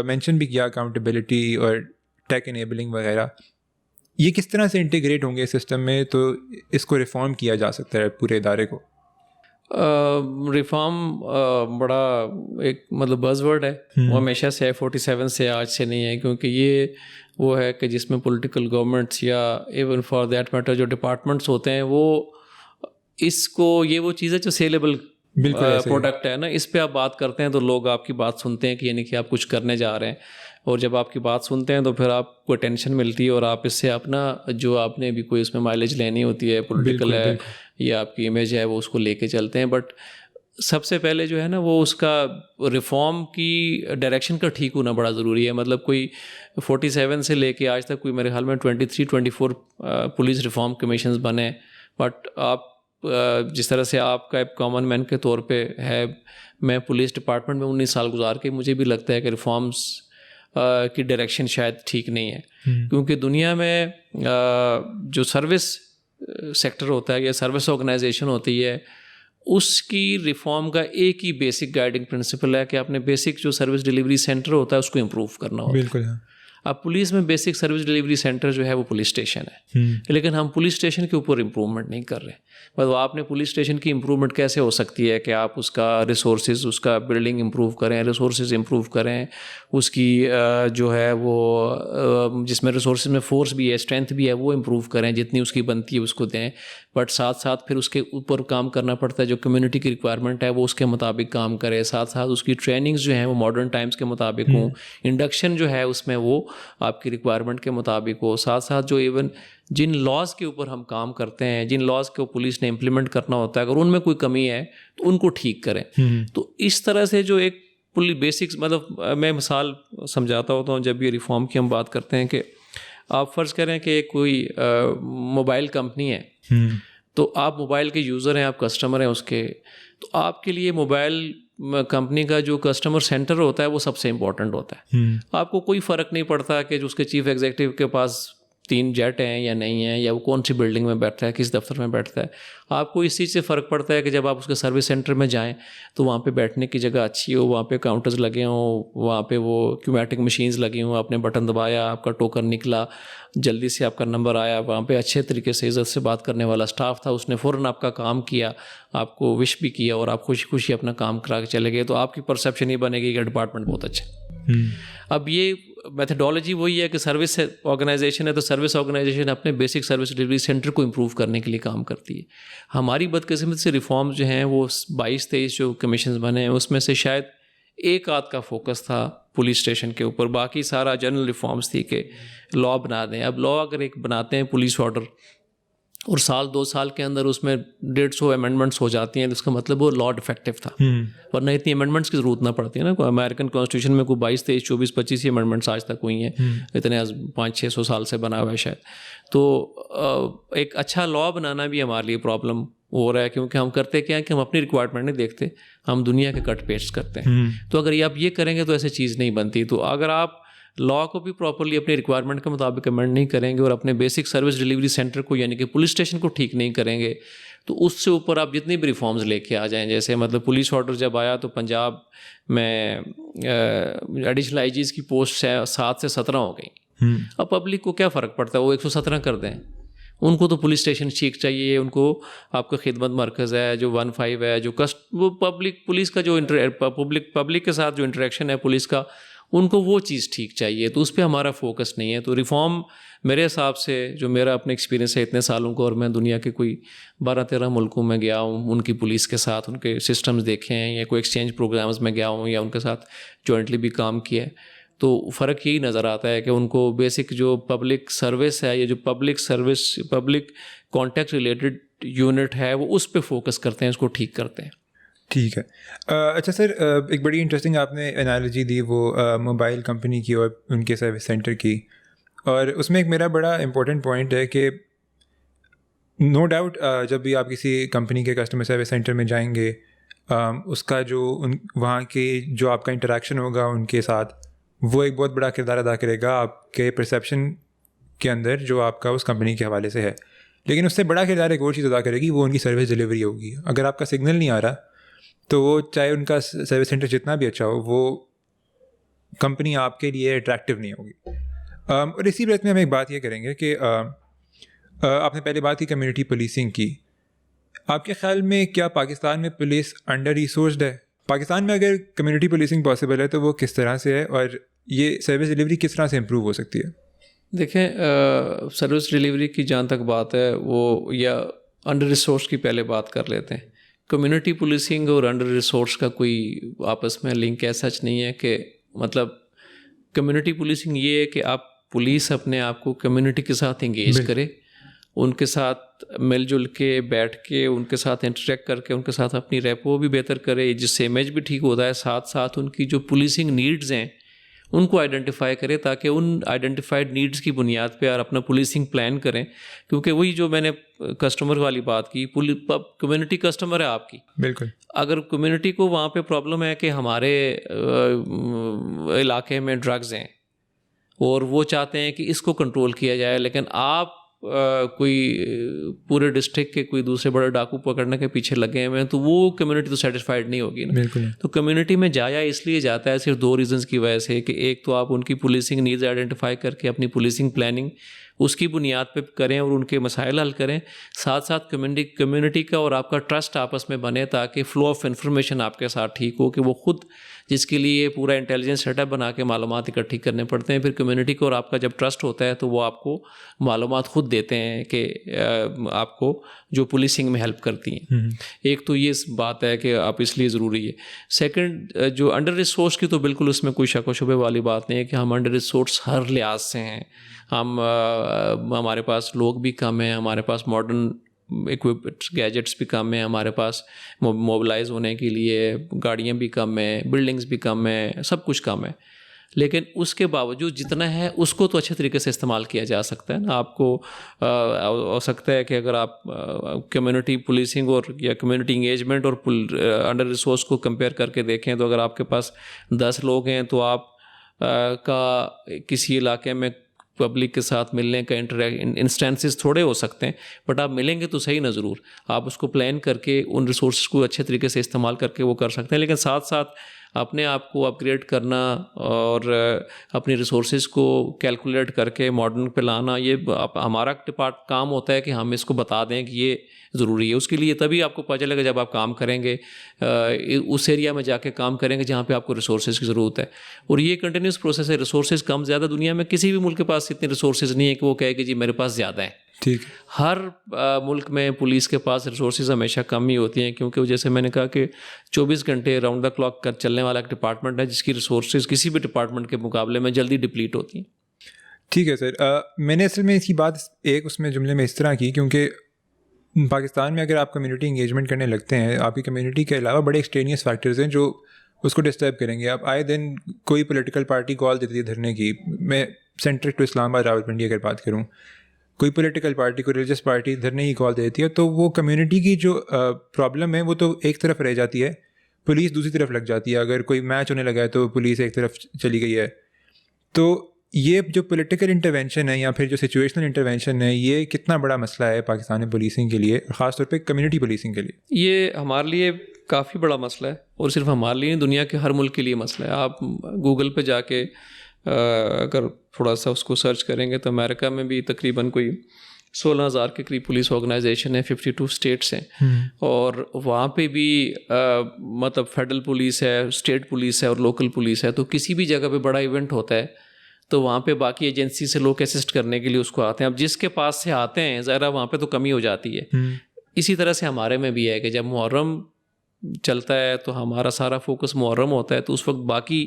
मेंशन भी किया अकाउंटेबिलिटी और टेक इनेबलिंग वगैरह, ये किस तरह से इंटीग्रेट होंगे सिस्टम में, तो इसको रिफॉर्म किया जा सकता है पूरे इदारे को? रिफॉर्म बड़ा एक मतलब बज़वर्ड है, वो हमेशा से 47 से आज से नहीं है, क्योंकि ये वो है कि जिसमें पॉलिटिकल गवर्नमेंट्स या इवन फॉर दैट मैटर जो डिपार्टमेंट्स होते हैं, वो इसको ये वो चीज़ है जो सेलेबल प्रोडक्ट है ना, इस पे आप बात करते हैं तो लोग आपकी बात सुनते हैं कि यानी कि आप कुछ करने जा रहे हैं, और जब आपकी बात सुनते हैं तो फिर आपको टेंशन मिलती है, और आप इससे अपना जो आपने भी कोई उसमें माइलेज लेनी होती है, पॉलिटिकल है या आपकी इमेज है, वो उसको लेके चलते हैं। बट सबसे पहले जो है ना वो उसका रिफॉर्म की डायरेक्शन का ठीक होना बड़ा ज़रूरी है। मतलब कोई 47 से लेके आज तक कोई मेरे ख्याल में 23-24 पुलिस रिफॉर्म कमीशंस बने, बट आप जिस तरह से आपका एक कॉमन मैन के तौर पे है, मैं पुलिस डिपार्टमेंट में 19 साल गुजार के मुझे भी लगता है कि रिफॉर्म्स की डायरेक्शन शायद ठीक नहीं है, क्योंकि दुनिया में जो सर्विस सेक्टर होता है या सर्विस ऑर्गेनाइजेशन होती है, उसकी रिफॉर्म का एक ही बेसिक गाइडिंग प्रिंसिपल है कि आपने बेसिक जो सर्विस डिलीवरी सेंटर होता है उसको इम्प्रूव करना होता है। बिल्कुल। अब पुलिस में बेसिक सर्विस डिलीवरी सेंटर जो है वो पुलिस स्टेशन है, लेकिन हम पुलिस स्टेशन के ऊपर इम्प्रूवमेंट नहीं कर रहे। मतलब आपने पुलिस स्टेशन की इम्प्रूवमेंट कैसे हो सकती है कि आप उसका रिसोर्सेज, उसका बिल्डिंग इम्प्रूव करें, रिसोर्सेज इम्प्रूव करें, उसकी जो है वो जिसमें रिसोर्सेज में फोर्स भी है, स्ट्रेंथ भी है, वो इम्प्रूव करें, जितनी उसकी बनती है उसको दें, बट साथ साथ फिर उसके ऊपर काम करना पड़ता है, जो कम्युनिटी की रिक्वायरमेंट है वो उसके मुताबिक काम करे, साथ साथ उसकी ट्रेनिंग्स जो हैं वो मॉडर्न टाइम्स के मुताबिक हों, इंडक्शन जो है उसमें वो आपकी रिक्वायरमेंट के मुताबिक हो, साथ साथ जो इवन जिन लॉज के ऊपर हम काम करते हैं, जिन लॉज को पुलिस ने इम्प्लीमेंट करना होता है, अगर उनमें कोई कमी है तो उनको ठीक करें। तो इस तरह से जो एक पुलिस बेसिक्स, मतलब मैं मिसाल समझाता होता हूँ जब ये रिफॉर्म की हम बात करते हैं कि आप फ़र्ज़ करें कि कोई मोबाइल कंपनी है, तो आप मोबाइल के यूज़र हैं, आप कस्टमर हैं उसके, तो आपके लिए मोबाइल कंपनी का जो कस्टमर सेंटर होता है वो सबसे इम्पोर्टेंट होता है। आपको कोई फ़र्क नहीं पड़ता कि जो उसके चीफ़ एग्जीक्यूटिव के पास 3 जेट हैं या नहीं है, या वो कौन सी बिल्डिंग में बैठता है, किस दफ्तर में बैठता है। आपको इस चीज़ से फ़र्क पड़ता है कि जब आप उसके सर्विस सेंटर में जाएं तो वहाँ पे बैठने की जगह अच्छी हो, वहाँ पे काउंटर्स लगे हों, वहाँ पे वो क्यूमेटिक मशीन्स लगी हों, आपने बटन दबाया, आपका टोकन निकला, जल्दी से आपका नंबर आया, वहाँ पे अच्छे तरीके से इज़्ज़त से बात करने वाला स्टाफ था, उसने फ़ौरन आपका काम किया, आपको विश भी किया और आप खुशी खुशी अपना काम करा के चले गए, तो आपकी परसेप्शन ये बनेगी कि डिपार्टमेंट बहुत अच्छा। अब ये मेथडोलॉजी वही है कि सर्विस ऑर्गेनाइजेशन है, तो सर्विस ऑर्गेनाइजेशन अपने बेसिक सर्विस डिलीवरी सेंटर को इम्प्रूव करने के लिए काम करती है। हमारी बदकिस्मत से रिफॉर्म्स जो हैं वो 22-23 जो कमीशन बने हैं उसमें से शायद एक आध का फोकस था पुलिस स्टेशन के ऊपर, बाकी सारा जनरल रिफॉर्म्स थी कि लॉ बना दें। अब लॉ अगर एक बनाते हैं पुलिस ऑर्डर, और साल 2 साल के अंदर उसमें 150 अमेंडमेंट्स हो जाती हैं, तो उसका मतलब वो लॉ डिफेक्टिव था। वरना इतनी अमेंडमेंट्स की ज़रूरत ना पड़ती है ना। कोई अमेरिकन कॉन्स्टिट्यूशन में कोई 22, 23, 24, 25 ही अमेंडमेंट्स आज तक हुई हैं, इतने 500-600 साल से बना हुआ है शायद। तो एक अच्छा लॉ बनाना भी हमारे लिए प्रॉब्लम हो रहा है, क्योंकि हम करते क्या है कि हम अपनी रिक्वायरमेंट नहीं देखते, हम दुनिया के कट पेस्ट करते हैं। तो अगर ये आप ये करेंगे तो ऐसी चीज़ नहीं बनती। तो अगर आप लॉ को भी प्रॉपरली अपनी रिक्वायरमेंट के मुताबिक अमेंड नहीं करेंगे और अपने बेसिक सर्विस डिलीवरी सेंटर को यानी कि पुलिस स्टेशन को ठीक नहीं करेंगे, तो उससे ऊपर आप जितनी भी रिफॉर्म्स लेके आ जाएं, जैसे मतलब पुलिस ऑर्डर जब आया तो पंजाब में एडिशनल आईजीज़ की पोस्ट 7 से 17 हो गई। अब पब्लिक को क्या फ़र्क पड़ता है, वो 117 कर दें, उनको तो पुलिस स्टेशन ठीक चाहिए, उनको आपका खिदमत मरकज़ है जो 15 है, जो वो पुलिस का जो पब्लिक के साथ जो इंटरेक्शन है पुलिस का, उनको वो चीज़ ठीक चाहिए। तो उस पर हमारा फोकस नहीं है। तो रिफ़ॉर्म मेरे हिसाब से, जो मेरा अपने एक्सपीरियंस है इतने सालों को, और मैं दुनिया के कोई 12-13 मुल्कों में गया हूँ, उनकी पुलिस के साथ उनके सिस्टम्स देखे हैं, या कोई एक्सचेंज प्रोग्राम्स में गया हूँ, या उनके साथ जॉइंटली भी काम किया है, तो फ़र्क यही नज़र आता है कि उनको बेसिक जो पब्लिक सर्विस है, या जो पब्लिक कॉन्टेक्ट रिलेटेड यूनिट है, वो उस पर फोकस करते हैं, उसको ठीक करते हैं। ठीक है। अच्छा सर, एक बड़ी इंटरेस्टिंग आपने एनालॉजी दी वो मोबाइल कंपनी की और उनके सर्विस सेंटर की, और उसमें एक मेरा बड़ा इम्पोर्टेंट पॉइंट है कि नो डाउट जब भी आप किसी कंपनी के कस्टमर सर्विस सेंटर में जाएंगे, उसका जो वहाँ के जो आपका इंटरेक्शन होगा उनके साथ, वो एक बहुत बड़ा किरदार अदा करेगा आपके परसेप्शन के अंदर जो आपका उस कंपनी के हवाले से है। लेकिन उससे बड़ा किरदार एक और चीज़ अदा करेगी, वो उनकी सर्विस डिलीवरी होगी। अगर आपका सिग्नल नहीं आ रहा तो वो चाहे उनका सर्विस सेंटर जितना भी अच्छा हो, वो कंपनी आपके लिए अट्रैक्टिव नहीं होगी। और इसी बात में हम एक बात ये करेंगे कि आपने पहले बात की कम्युनिटी पुलिसिंग की। आपके ख्याल में क्या पाकिस्तान में पुलिस अंडर रिसोर्स्ड है? पाकिस्तान में अगर कम्युनिटी पुलिसिंग पॉसिबल है तो वो किस तरह से है, और ये सर्विस डिलीवरी किस तरह से इम्प्रूव हो सकती है? देखें, सर्विस डिलीवरी की जहाँ तक बात है, वो या अंडर रिसोर्स की पहले बात कर लेते हैं। कम्युनिटी पुलिसिंग और अंडर रिसोर्स का कोई आपस में लिंक ऐसा सच नहीं है। कि मतलब कम्युनिटी पुलिसिंग ये है कि आप पुलिस अपने आप को कम्युनिटी के साथ इंगेज करे, उनके साथ मिलजुल के बैठ के उनके साथ इंटरेक्ट करके उनके साथ अपनी रेपो भी बेहतर करे, जिससे इमेज भी ठीक होता है। साथ साथ उनकी जो पुलिसिंग नीड्स हैं उनको आइडेंटिफाई करें, ताकि उन आइडेंटिफाइड नीड्स की बुनियाद पे और अपना पुलिसिंग प्लान करें। क्योंकि वही जो मैंने कस्टमर वाली बात की, कम्युनिटी कस्टमर है आपकी। बिल्कुल। अगर कम्युनिटी को वहाँ पे प्रॉब्लम है कि हमारे इलाके में ड्रग्स हैं और वो चाहते हैं कि इसको कंट्रोल किया जाए, लेकिन आप कोई पूरे डिस्ट्रिक्ट के कोई दूसरे बड़े डाकू पकड़ने के पीछे लगे हुए हैं, तो वो कम्युनिटी तो सेटिस्फाइड नहीं होगी ना। बिल्कुल। तो कम्युनिटी में जाया इसलिए जाता है सिर्फ 2 रीजंस की वजह से, कि एक तो आप उनकी पुलिसिंग नीड्स आइडेंटिफाई करके अपनी पुलिसिंग प्लानिंग उसकी बुनियाद पे करें और उनके मसाइल हल करें। साथ साथ कम्युनिटी का और आपका ट्रस्ट आपस में बने, ताकि फ़्लो ऑफ इन्फॉर्मेशन आपके साथ ठीक हो, कि वो खुद जिसके लिए पूरा इंटेलिजेंस सेटअप बना के मालूमात इकट्ठी करने पड़ते हैं। फिर कम्युनिटी को और आपका जब ट्रस्ट होता है तो वो आपको मालूमात खुद देते हैं कि आपको जो पुलिसिंग में हेल्प करती हैं। एक तो ये बात है कि आप इसलिए ज़रूरी है। सेकंड, जो अंडर रिसोर्स की, तो बिल्कुल उसमें कोई शक व शुबे वाली बात नहीं है कि हम अंडर रिसोर्स हर लिहाज से हैं। हमारे पास लोग भी कम हैं, हमारे पास मॉडर्न इक्विप्ड गैजेट्स भी कम हैं, हमारे पास मोबिलाइज होने के लिए गाड़ियाँ भी कम हैं, बिल्डिंग्स भी कम हैं, सब कुछ कम है। लेकिन उसके बावजूद जितना है उसको तो अच्छे तरीके से इस्तेमाल किया जा सकता है ना। आपको हो सकता है कि अगर आप कम्युनिटी पुलिसिंग और या कम्युनिटी इंगेजमेंट और अंडर रिसोर्स को कंपेयर करके देखें, तो अगर आपके पास 10 लोग हैं तो आप का किसी इलाके में पब्लिक के साथ मिलने का इंस्टेंसेस थोड़े हो सकते हैं, बट आप मिलेंगे तो सही ना ज़रूर। आप उसको प्लान करके उन रिसोर्स को अच्छे तरीके से इस्तेमाल करके वो कर सकते हैं। लेकिन साथ साथ अपने आप को अपग्रेड करना और अपनी रिसोर्सेज को कैलकुलेट करके मॉडर्न पे लाना, ये हमारा काम होता है कि हम इसको बता दें कि ये ज़रूरी है। उसके लिए तभी आपको पता चलेगा जब आप काम करेंगे, उस एरिया में जाके काम करेंगे जहाँ पे आपको रिसोर्सेज की ज़रूरत है। और ये कंटिन्यूस प्रोसेस है। रिसोर्सेज कम ज़्यादा दुनिया में किसी भी मुल्क के पास इतने रिसोर्सेज नहीं है कि वो कहे कि जी मेरे पास ज़्यादा है। ठीक। हर मुल्क में पुलिस के पास रिसोर्सेज हमेशा कम ही होती हैं, क्योंकि जैसे मैंने कहा कि 24 घंटे राउंड द क्लॉक कर चलने वाला एक डिपार्टमेंट है, जिसकी रिसोर्सेज किसी भी डिपार्टमेंट के मुकाबले में जल्दी डिप्लीट होती हैं। ठीक है सर। मैंने असल में इसकी बात एक उसमें जुमले में इस तरह की, क्योंकि पाकिस्तान में अगर आप कम्युनिटी इंगेजमेंट करने लगते हैं, आपकी कम्युनिटी के अलावा बड़े एक्सटेनियस फैक्टर्स हैं जो उसको डिस्टर्ब करेंगे। आप आए दिन कोई पॉलिटिकल पार्टी कॉल देती है धरने की, मैं सेंटर टू इस्लामाबाद रावलपिंडी अगर बात करूँ, कोई पॉलिटिकल पार्टी, कोई रिलीजियस पार्टी धरने की कॉल देती है, तो वो कम्युनिटी की जो प्रॉब्लम है वो तो एक तरफ रह जाती है, पुलिस दूसरी तरफ लग जाती है। अगर कोई मैच होने लगा है तो पुलिस एक तरफ चली गई है। तो ये जो पॉलिटिकल इंटरवेंशन है या फिर जो सिचुएशनल इंटरवेंशन है, ये कितना बड़ा मसला है पाकिस्तान में पुलिसिंग के लिए, ख़ास तौर पे कम्युनिटी पुलिसिंग के लिए? ये हमारे लिए काफ़ी बड़ा मसला है, और सिर्फ हमारे लिए, दुनिया के हर मुल्क के लिए मसला है। आप गूगल पे जाके अगर थोड़ा सा उसको सर्च करेंगे तो अमेरिका में भी तकरीबन कोई 16,000 के करीब पुलिस ऑर्गेनाइजेशन है, 52 स्टेट्स हैं, और वहाँ पे भी मतलब फेडरल पुलिस है, स्टेट पुलिस है और लोकल पुलिस है। तो किसी भी जगह पे बड़ा इवेंट होता है तो वहाँ पे बाकी एजेंसी से लोग असिस्ट करने के लिए उसको आते हैं। अब जिसके पास से आते हैं ज़रा वहाँ पे तो कमी हो जाती है। इसी तरह से हमारे में भी है कि जब मुहर्रम चलता है तो हमारा सारा फोकस मुहर्रम होता है, तो उस वक्त बाकी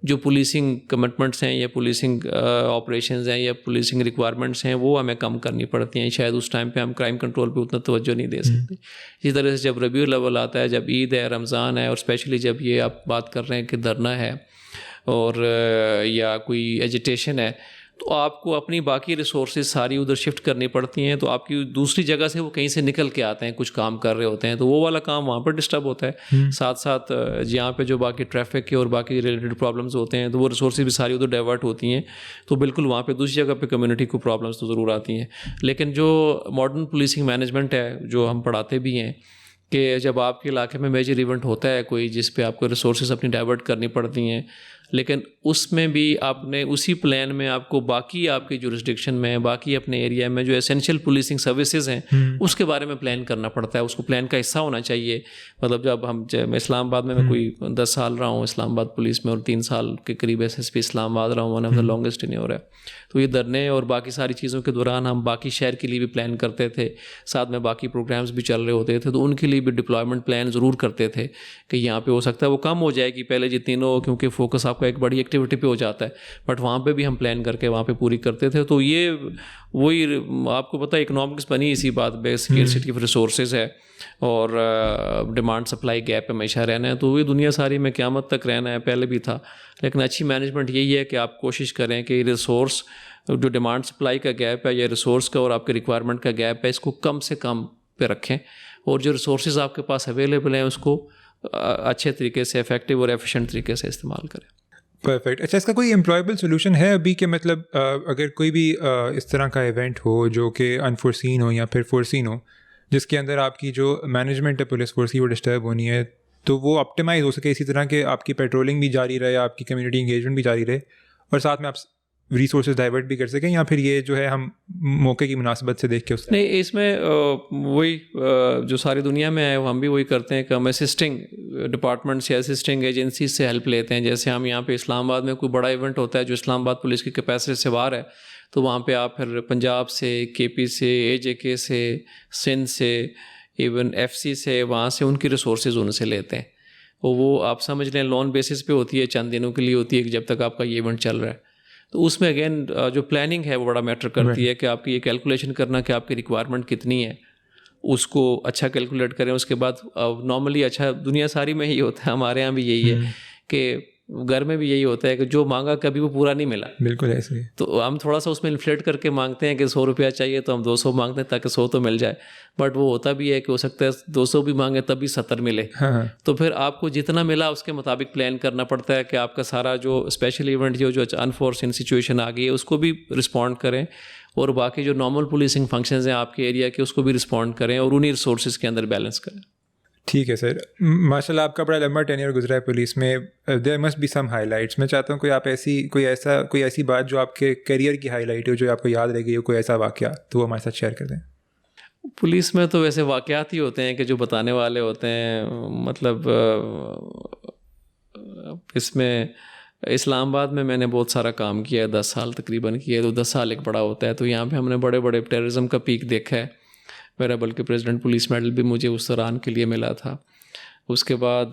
जो पुलिसिंग कमिटमेंट्स हैं या पुलिसिंग ऑपरेशंस हैं या पुलिसिंग रिक्वायरमेंट्स हैं वो हमें कम करनी पड़ती हैं। शायद उस टाइम पे हम क्राइम कंट्रोल पे उतना तवज्जो नहीं दे सकते। इसी तरह से जब रबीउल अव्वल आता है, जब ईद है, रमज़ान है, और स्पेशली जब ये आप बात कर रहे हैं कि धरना है और या कोई एजिटेशन है, तो आपको अपनी बाकी रिसोर्सेज सारी उधर शिफ्ट करनी पड़ती हैं। तो आपकी दूसरी जगह से वो कहीं से निकल के आते हैं, कुछ काम कर रहे होते हैं, तो वो वाला काम वहाँ पर डिस्टर्ब होता है। साथ साथ यहाँ पे जो बाकी ट्रैफिक के और बाकी रिलेटेड प्रॉब्लम्स होते हैं, तो वो रिसोर्सेज भी सारी उधर डाइवर्ट होती हैं। तो बिल्कुल वहाँ पे दूसरी जगह पे कम्युनिटी को प्रॉब्लम्स तो ज़रूर आती हैं। लेकिन जो मॉडर्न पुलिसिंग मैनेजमेंट है, जो हम पढ़ाते भी हैं, कि जब आपके इलाके में मेजर इवेंट होता है कोई, जिस पे आपको रिसोर्सेज अपनी डाइवर्ट करनी पड़ती हैं, लेकिन उसमें भी आपने उसी प्लान में आपको बाकी आपके जुरिस्डिक्शन में, बाकी अपने एरिया में जो एसेंशियल पुलिसिंग सर्विसेज हैं उसके बारे में प्लान करना पड़ता है। उसको प्लान का हिस्सा होना चाहिए। मतलब जब मैं इस्लामाबाद में मैं कोई 10 साल रहा हूँ इस्लामाबाद पुलिस में, और 3 साल के करीब SSP इस्लामाबाद रहा हूँ, one of the longest tenure है। तो ये धरने और बाकी सारी चीज़ों के दौरान हम बाकी शहर के लिए भी प्लान करते थे, साथ में बाकी प्रोग्राम्स भी चल रहे होते थे, तो उनके लिए भी डिप्लॉयमेंट प्लान ज़रूर करते थे कि यहाँ पे हो सकता है वो कम हो जाएगी पहले जितनी न हो, क्योंकि फोकस आपका एक बड़ी एक्टिविटी पे हो जाता है, बट वहाँ पे भी हम प्लान करके वहाँ पे पूरी करते थे। तो ये वही आपको पता है इकोनॉमिक्स बनी इसी बात पे, स्केर्सिटी ऑफ रिसोर्सेज है और डिमांड सप्लाई गैप हमेशा रहना है। तो ये दुनिया सारी में क़यामत तक रहना है, पहले भी था। लेकिन अच्छी मैनेजमेंट यही है कि आप कोशिश करें कि रिसोर्स जो डिमांड सप्लाई का गैप है या रिसोर्स का और आपके रिक्वायरमेंट का गैप है, इसको कम से कम पे रखें, और जो रिसोर्सेज आपके पास अवेलेबल हैं उसको अच्छे तरीके से, इफेक्टिव और एफिशिएंट तरीके से इस्तेमाल करें। परफेक्ट। अच्छा, इसका कोई एम्प्लॉयबल सोल्यूशन है अभी के? मतलब अगर कोई भी इस तरह का इवेंट हो जो कि अनफोर्सीन हो या फिर फोर्सीन हो, जिसके अंदर आपकी जो मैनेजमेंट है पुलिस फोर्स की वो डिस्टर्ब होनी है, तो वो ऑप्टिमाइज़ हो सके इसी तरह के आपकी पेट्रोलिंग भी जारी रहे, आपकी कम्युनिटी इंगेजमेंट भी जारी रहे, और साथ में आप रिसोर्सेज डाइवर्ट भी कर सकें, या फिर ये जो है हम मौके की मुनासिबत से देख के उससे? नहीं, इसमें वही जो सारी दुनिया में है हम भी वही करते हैं कि हम असिस्टिंग डिपार्टमेंट्स या असिस्टिंग एजेंसी से हेल्प लेते हैं। जैसे हम यहाँ पे इस्लामाबाद में कोई बड़ा इवेंट होता है जो इस्लामाबाद पुलिस की कैपेसिटी से बाहर है, तो वहाँ पे आप फिर पंजाब से, KP से, AJK से, सिंध से, इवन FC से, वहाँ से उनकी रिसोर्सेज उनसे लेते हैं। वो आप समझ लें लोन बेसिस पे होती है, चंद दिनों के लिए होती है जब तक आपका ये इवेंट चल रहा है। तो उसमें अगेन जो प्लानिंग है वो बड़ा मैटर करती है कि आपकी ये कैलकुलेशन करना कि आपकी रिक्वायरमेंट कितनी है, उसको अच्छा कैलकुलेट करें। उसके बाद नॉर्मली अच्छा दुनिया सारी में ही होता है, हमारे यहाँ भी यही है कि घर में भी यही होता है कि जो मांगा कभी वो पूरा नहीं मिला। बिल्कुल ऐसे ही। तो हम थोड़ा सा उसमें इन्फ्लेट करके मांगते हैं कि 100 रुपया चाहिए तो हम 200 मांगते हैं ताकि 100 तो मिल जाए, बट वो होता भी है कि हो सकता है 200 भी मांगे तब भी 70 मिले। हाँ। तो फिर आपको जितना मिला उसके मुताबिक प्लान करना पड़ता है कि आपका सारा जो स्पेशल इवेंट जो अनफोर्सिन सिचुएशन आ गई है उसको भी रिस्पॉन्ड करें, और बाकी जो नॉर्मल पुलिसिंग फंक्शंस हैं आपके एरिया के उसको भी रिस्पॉन्ड करें, और उन्हीं रिसोर्सेज के अंदर बैलेंस करें। ठीक है सर, माशाल्लाह आपका बड़ा लंबा टेन्योर गुजरा है पुलिस में। There must be some highlights. मैं चाहता हूँ कोई ऐसी बात जो आपके करियर की हाईलाइट हो, जो आपको याद रह गई हो, कोई ऐसा वाक़या, तो वो हमारे साथ शेयर कर दें। पुलिस में तो वैसे वाक़यात ही होते हैं कि जो बताने वाले होते हैं। मतलब इसमें इस्लामाबाद में मैंने बहुत सारा काम किया है, 10 साल तकरीबन किया है, तो 10 साल एक बड़ा होता है। तो यहाँ पे हमने बड़े बड़े टेररिज्म का पीक देखा है मेरा, बल्कि प्रेसिडेंट पुलिस मेडल भी मुझे उस दौरान के लिए मिला था। उसके बाद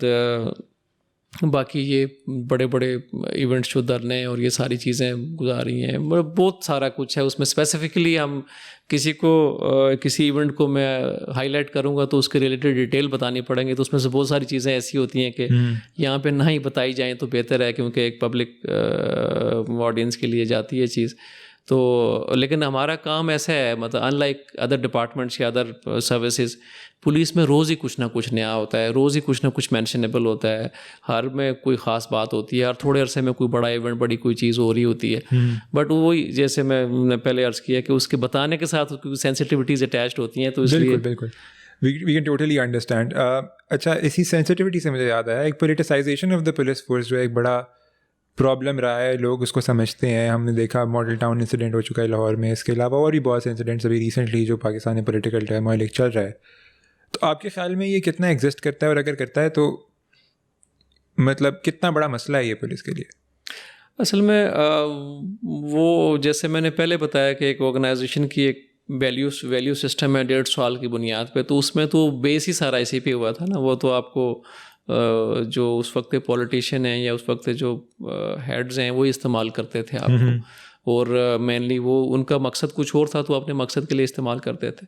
बाकी ये बड़े बड़े इवेंट्स जो धरने और ये सारी चीज़ें गुजारी हैं, मतलब बहुत सारा कुछ है उसमें। स्पेसिफिकली हम किसी इवेंट को मैं हाईलाइट करूंगा तो उसके रिलेटेड डिटेल बतानी पड़ेंगे, तो उसमें से बहुत सारी चीज़ें ऐसी होती हैं कि यहाँ पे ना ही बताई जाएँ तो बेहतर है, क्योंकि एक पब्लिक ऑडियंस के लिए जाती है चीज़। तो लेकिन हमारा काम ऐसा है, मतलब अनलाइक अदर डिपार्टमेंट्स या अदर सर्विसेज, पुलिस में रोज़ ही कुछ ना कुछ नया होता है, रोज़ ही कुछ ना कुछ मेंशनेबल होता है, हर में कोई ख़ास बात होती है, हर थोड़े अरसे में कोई बड़ा इवेंट, बड़ी कोई चीज़ हो रही होती है। बट वही जैसे मैंने पहले अर्ज़ किया कि उसके बताने के साथ सेंसिटिविटीज़ अटैच्ड होती हैं, तो इसलिए बिल्कुल वी कैन टोटली अंडरस्टैंड। अच्छा, इसी सेंसिटिविटी से मुझे याद आया, एक politicisation of the police force जो एक बड़ा प्रॉब्लम रहा है, लोग उसको समझते हैं। हमने देखा मॉडल टाउन इंसिडेंट हो चुका है लाहौर में, इसके अलावा और भी बहुत से इंसिडेंट्स अभी रिसेंटली जो पाकिस्तानी पॉलिटिकल टर्मोइल चल रहा है। तो आपके ख्याल में ये कितना एग्जिस्ट करता है, और अगर करता है तो मतलब कितना बड़ा मसला है ये पुलिस के लिए? असल में वो जैसे मैंने पहले बताया कि एक ऑर्गेनाइजेशन की एक वैल्यू सिस्टम है 1.5 साल की बुनियाद पे, तो उसमें तो बेस ही सारा इसी पे हुआ था ना। वो तो आपको जो उस वक्त के पॉलिटिशियन हैं या उस वक्त जो हेड्स हैं वो इस्तेमाल करते थे आपको, और मेनली वो उनका मकसद कुछ और था, तो अपने मकसद के लिए इस्तेमाल करते थे।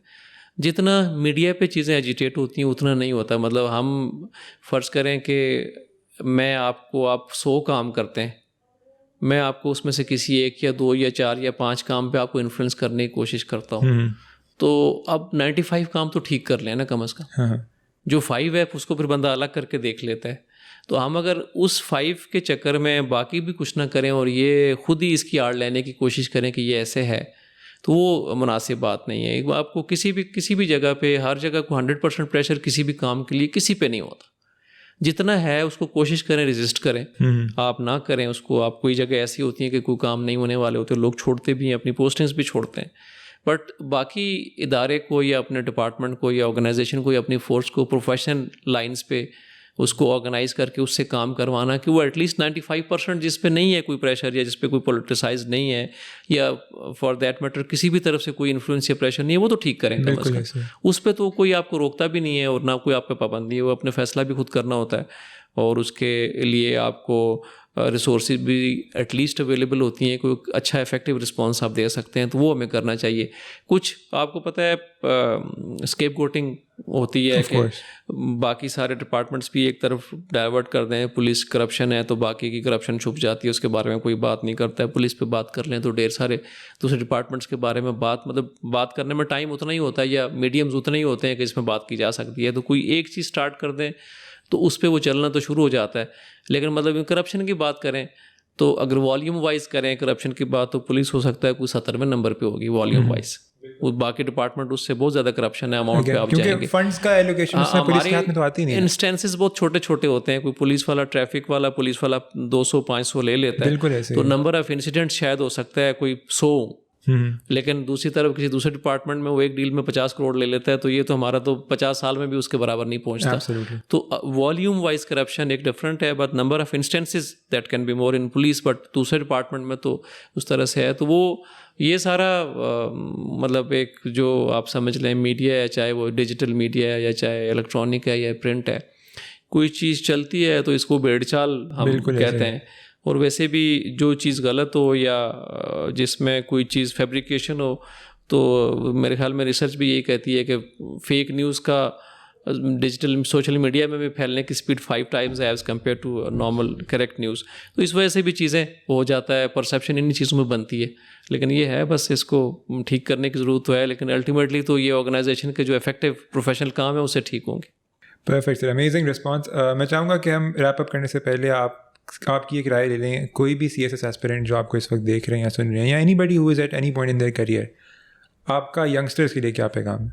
जितना मीडिया पे चीज़ें एजिटेट होती हैं उतना नहीं होता। मतलब हम फ़र्ज़ करें कि आप 100 काम करते हैं, मैं आपको उसमें से किसी 1 या 2 या 4 या 5 काम पे आपको इन्फ्लुएंस करने की कोशिश करता हूँ, तो अब 95 काम तो ठीक कर लें ना कम अज़ कम। जो 5 है उसको फिर बंदा अलग करके देख लेता है। तो हम अगर उस 5 के चक्कर में बाकी भी कुछ ना करें और ये खुद ही इसकी आड़ लेने की कोशिश करें कि ये ऐसे है, तो वो मुनासिब बात नहीं है। आपको किसी भी जगह पे, हर जगह को 100% प्रेशर किसी भी काम के लिए किसी पे नहीं होता। जितना है उसको कोशिश करें, रेजिस्ट करें, आप ना करें उसको। आप कोई जगह ऐसी होती है कि कोई काम नहीं होने वाले होते, लोग छोड़ते भी हैं, अपनी पोस्टिंग्स भी छोड़ते हैं, बट बाकी इदारे को या अपने डिपार्टमेंट को या ऑर्गेनाइजेशन को या अपनी फोर्स को प्रोफेशनल लाइंस पे उसको ऑर्गेनाइज करके उससे काम करवाना कि वो एटलीस्ट 95% जिस पे नहीं है कोई प्रेशर या जिस पे कोई पोलिटिसाइज नहीं है या फॉर दैट मैटर किसी भी तरफ से कोई इन्फ्लुएंस या प्रेशर नहीं है, वो तो ठीक करें कम अज़ कम। उस पर तो कोई आपको रोकता भी नहीं है और ना कोई आप पे पाबंदी है, वो अपने फैसला भी खुद करना होता है, और उसके लिए आपको रिसोर्सेज भी एटलीस्ट अवेलेबल होती हैं, कोई अच्छा इफेक्टिव रिस्पांस आप दे सकते हैं, तो वो हमें करना चाहिए। कुछ आपको पता है स्केप गोटिंग होती है कि बाकी सारे डिपार्टमेंट्स भी एक तरफ डाइवर्ट कर दें, पुलिस करप्शन है तो बाकी की करप्शन छुप जाती है, उसके बारे में कोई बात नहीं करता है। पुलिस पे बात कर लें तो ढेर सारे दूसरे डिपार्टमेंट्स के बारे में बात करने में टाइम उतना ही होता है या मीडियम्स उतने ही होते हैं कि इसमें बात की जा सकती है। तो कोई एक चीज़ स्टार्ट कर दें तो उस पर वो चलना तो शुरू हो जाता है। लेकिन मतलब करप्शन की बात करें तो अगर वॉल्यूम वाइज करें करप्शन की बात, तो पुलिस हो सकता है कोई 70वें नंबर पे होगी वॉल्यूम वाइज, वो बाकी डिपार्टमेंट उससे बहुत ज़्यादा करप्शन है अमाउंट पे आप जाएंगे। फंड्स का एलोकेशन उसमें पुलिस के हाथ में तो आती नहीं है। इंस्टेंसेस बहुत छोटे छोटे होते हैं, कोई पुलिस वाला ट्रैफिक वाला पुलिस वाला 200-500 ले लेता है, तो नंबर ऑफ इंसिडेंट शायद हो सकता है कोई 100, लेकिन दूसरी तरफ किसी दूसरे डिपार्टमेंट में वो एक डील में 50 करोड़ ले लेता है, तो ये तो हमारा तो 50 साल में भी उसके बराबर नहीं पहुंचता। तो वॉल्यूम वाइज करप्शन एक डिफरेंट है, but number of instances that can be more in police, but दूसरे डिपार्टमेंट में तो उस तरह से है। तो वो ये सारा मतलब एक जो आप समझ लें मीडिया है, चाहे वो डिजिटल मीडिया है या चाहे इलेक्ट्रॉनिक है या प्रिंट है, कोई चीज़ चलती है तो इसको भेड़चाल हम कहते हैं। और वैसे भी जो चीज़ गलत हो या जिसमें कोई चीज़ फैब्रिकेशन हो, तो मेरे ख्याल में रिसर्च भी यही कहती है कि फेक न्यूज़ का डिजिटल सोशल मीडिया में भी फैलने की स्पीड 5 टाइम्स है as compare to normal correct news. तो इस वजह से भी चीज़ें हो जाता है, परसेप्शन इन्हीं चीज़ों में बनती है। लेकिन ये है बस इसको ठीक करने की ज़रूरत तो है, लेकिन अल्टीमेटली तो ये ऑर्गेनाइजेशन के जो इफेक्टिव प्रोफेशनल काम है उससे ठीक होंगे। Perfect sir, amazing response. मैं चाहूँगा कि हम रैप अप करने से पहले आपकी एक राय ले लें। कोई भी CSS एस्पिरेंट जो आपको इस वक्त देख रहे हैं या सुन रहे हैं, या anybody who is at any point in their career, आपका यंगस्टर्स के लिए क्या पैगाम है?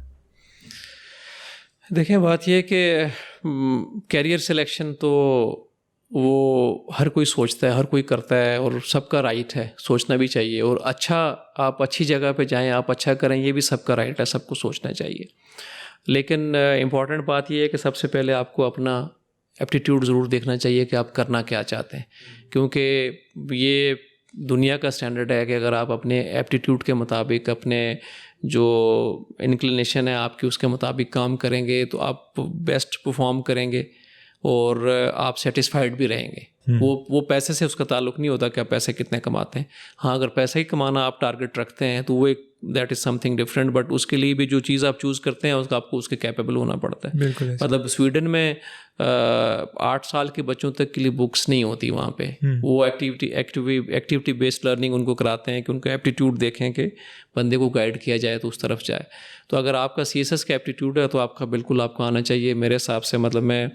देखें, बात यह कि कैरियर सिलेक्शन तो वो हर कोई सोचता है, हर कोई करता है, और सबका राइट है, सोचना भी चाहिए। और आप अच्छी जगह पे जाएं, आप अच्छा करें, ये भी सबका राइट है, सबको सोचना चाहिए। लेकिन इम्पॉर्टेंट बात यह है कि सबसे पहले आपको अपना एप्टीट्यूड ज़रूर देखना चाहिए कि आप करना क्या चाहते हैं, क्योंकि ये दुनिया का स्टैंडर्ड है कि अगर आप अपने एप्टीट्यूड के मुताबिक, अपने जो इनक्लिनेशन है आपकी, उसके मुताबिक काम करेंगे तो आप बेस्ट परफॉर्म करेंगे। और आप सेटिस्फाइड भी रहेंगे। वो पैसे से उसका ताल्लुक नहीं होता कि आप पैसे कितने कमाते हैं। हाँ, अगर पैसा ही कमाना आप टारगेट रखते हैं तो वो एक that is something different, but उसके लिए भी जो चीज़ आप चूज़ करते हैं उसका आपको उसके कैपेबल होना पड़ता है। मतलब स्वीडन में 8 साल के बच्चों तक के लिए बुक्स नहीं होती वहाँ पे। वो एक्टिविटी बेस्ड लर्निंग उनको कराते हैं कि उनको एप्टीट्यूड देखें कि बंदे को गाइड किया जाए तो उस तरफ जाए। तो अगर आपका CSS का एप्टीट्यूड है तो आपका बिल्कुल आपको आना चाहिए मेरे हिसाब से। मतलब मैं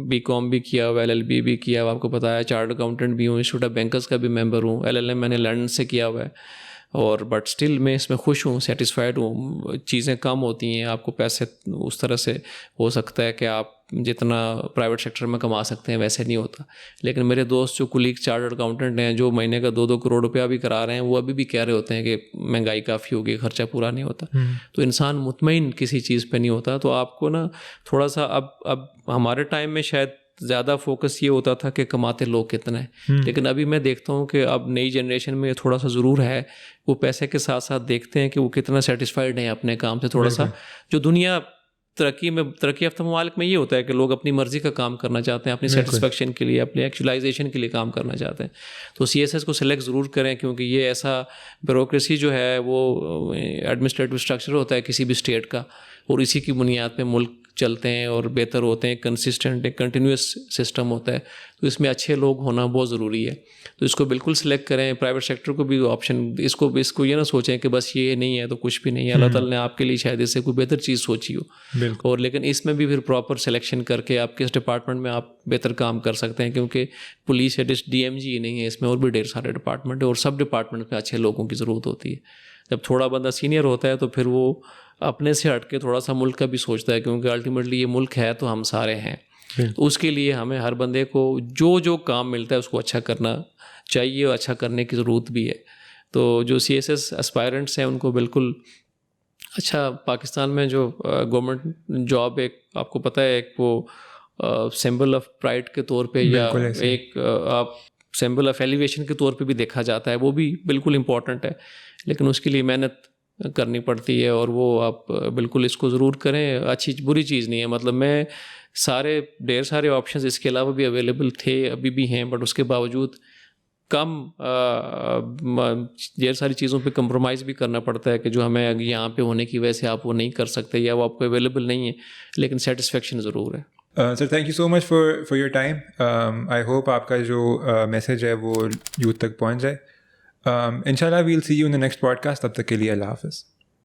BCom भी किया हुआ, LLB भी किया हुआ, आपको पता है, चार्ट अकाउंटेंट भी हूँ, इंस्टीट्यूट ऑफ बैंकर्स का भी मेंबर हूँ, LLM मैंने लंदन से किया हुआ है, और बट स्टिल मैं इसमें खुश हूँ, सेटिस्फाइड हूँ। चीज़ें कम होती हैं, आपको पैसे उस तरह से हो सकता है कि आप जितना प्राइवेट सेक्टर में कमा सकते हैं वैसे नहीं होता। लेकिन मेरे दोस्त जो कुलीग चार्टर्ड अकाउंटेंट हैं जो महीने का 2-2 करोड़ रुपया भी करा रहे हैं, वो अभी भी कह रहे होते हैं कि महंगाई काफ़ी होगी, खर्चा पूरा नहीं होता। तो इंसान मुतमईन किसी चीज़ पे नहीं होता। तो आपको ना थोड़ा सा अब हमारे टाइम में शायद ज़्यादा फोकस ये होता था कि कमाते लोग कितने हैं, लेकिन अभी मैं देखता हूँ कि अब नई जनरेशन में थोड़ा सा ज़रूर है, वो पैसे के साथ साथ देखते हैं कि वो कितना सेटिस्फाइड हैं अपने काम से। थोड़ा सा जो दुनिया तरक्की याफ्ता ममालिक में ये होता है कि लोग अपनी मर्ज़ी का काम करना चाहते हैं, अपनी सेटिस्फेक्शन के लिए, अपनी एक्चुअलाइजेशन के लिए काम करना चाहते हैं। तो CSS को सिलेक्ट ज़रूर करें, क्योंकि ये ऐसा ब्यूरोक्रेसी जो है वो एडमिनिस्ट्रेटिव स्ट्रक्चर होता है किसी भी स्टेट का, और इसी की बुनियाद पे मुल्क चलते हैं और बेहतर होते हैं। कंसिस्टेंट एक कंटिन्यूस सिस्टम होता है, तो इसमें अच्छे लोग होना बहुत ज़रूरी है। तो इसको बिल्कुल सिलेक्ट करें। प्राइवेट सेक्टर को भी ऑप्शन, इसको ये ना सोचें कि बस ये नहीं है तो कुछ भी नहीं है। अल्लाह ताला ने आपके लिए शायद इससे कोई बेहतर चीज़ सोची हो, और लेकिन इसमें भी फिर प्रॉपर सिलेक्शन करके आप किस डिपार्टमेंट में आप बेहतर काम कर सकते हैं, क्योंकि पुलिस या DMG ही नहीं है, इसमें और भी ढेर सारे डिपार्टमेंट है, और सब डिपार्टमेंट में अच्छे लोगों की ज़रूरत होती है। जब थोड़ा बंदा सीनियर होता है तो फिर वो अपने से हट के थोड़ा सा मुल्क का भी सोचता है, क्योंकि अल्टीमेटली ये मुल्क है तो हम सारे हैं। तो उसके लिए हमें हर बंदे को जो काम मिलता है उसको अच्छा करना चाहिए, और अच्छा करने की ज़रूरत भी है। तो जो CSS एस्पायरेंट्स हैं उनको बिल्कुल अच्छा, पाकिस्तान में जो गवर्नमेंट जॉब एक आपको पता है, एक वो सिंबल ऑफ प्राइड के तौर पे, या एक आप सिंबल ऑफ एलिवेशन के तौर पे भी देखा जाता है, वो भी बिल्कुल इम्पॉर्टेंट है, लेकिन उसके लिए मेहनत करनी पड़ती है, और वो आप बिल्कुल इसको ज़रूर करें। अच्छी बुरी चीज़ नहीं है। मतलब मैं ढेर सारे ऑप्शंस इसके अलावा भी अवेलेबल थे, अभी भी हैं, बट उसके बावजूद कम ढेर सारी चीज़ों पे कंप्रोमाइज़ भी करना पड़ता है कि जो हमें यहाँ पे होने की वजह से आप वो नहीं कर सकते, या वो आपको अवेलेबल नहीं है, लेकिन सेटिस्फेक्शन ज़रूर है। Sir thank you so much for your time. I hope आपका जो मैसेज है वो यूथ तक पहुँच जाए। इंशाल्लाह we'll see you in the next podcast. तब तक के लिए अल्लाह हाफ़िज़।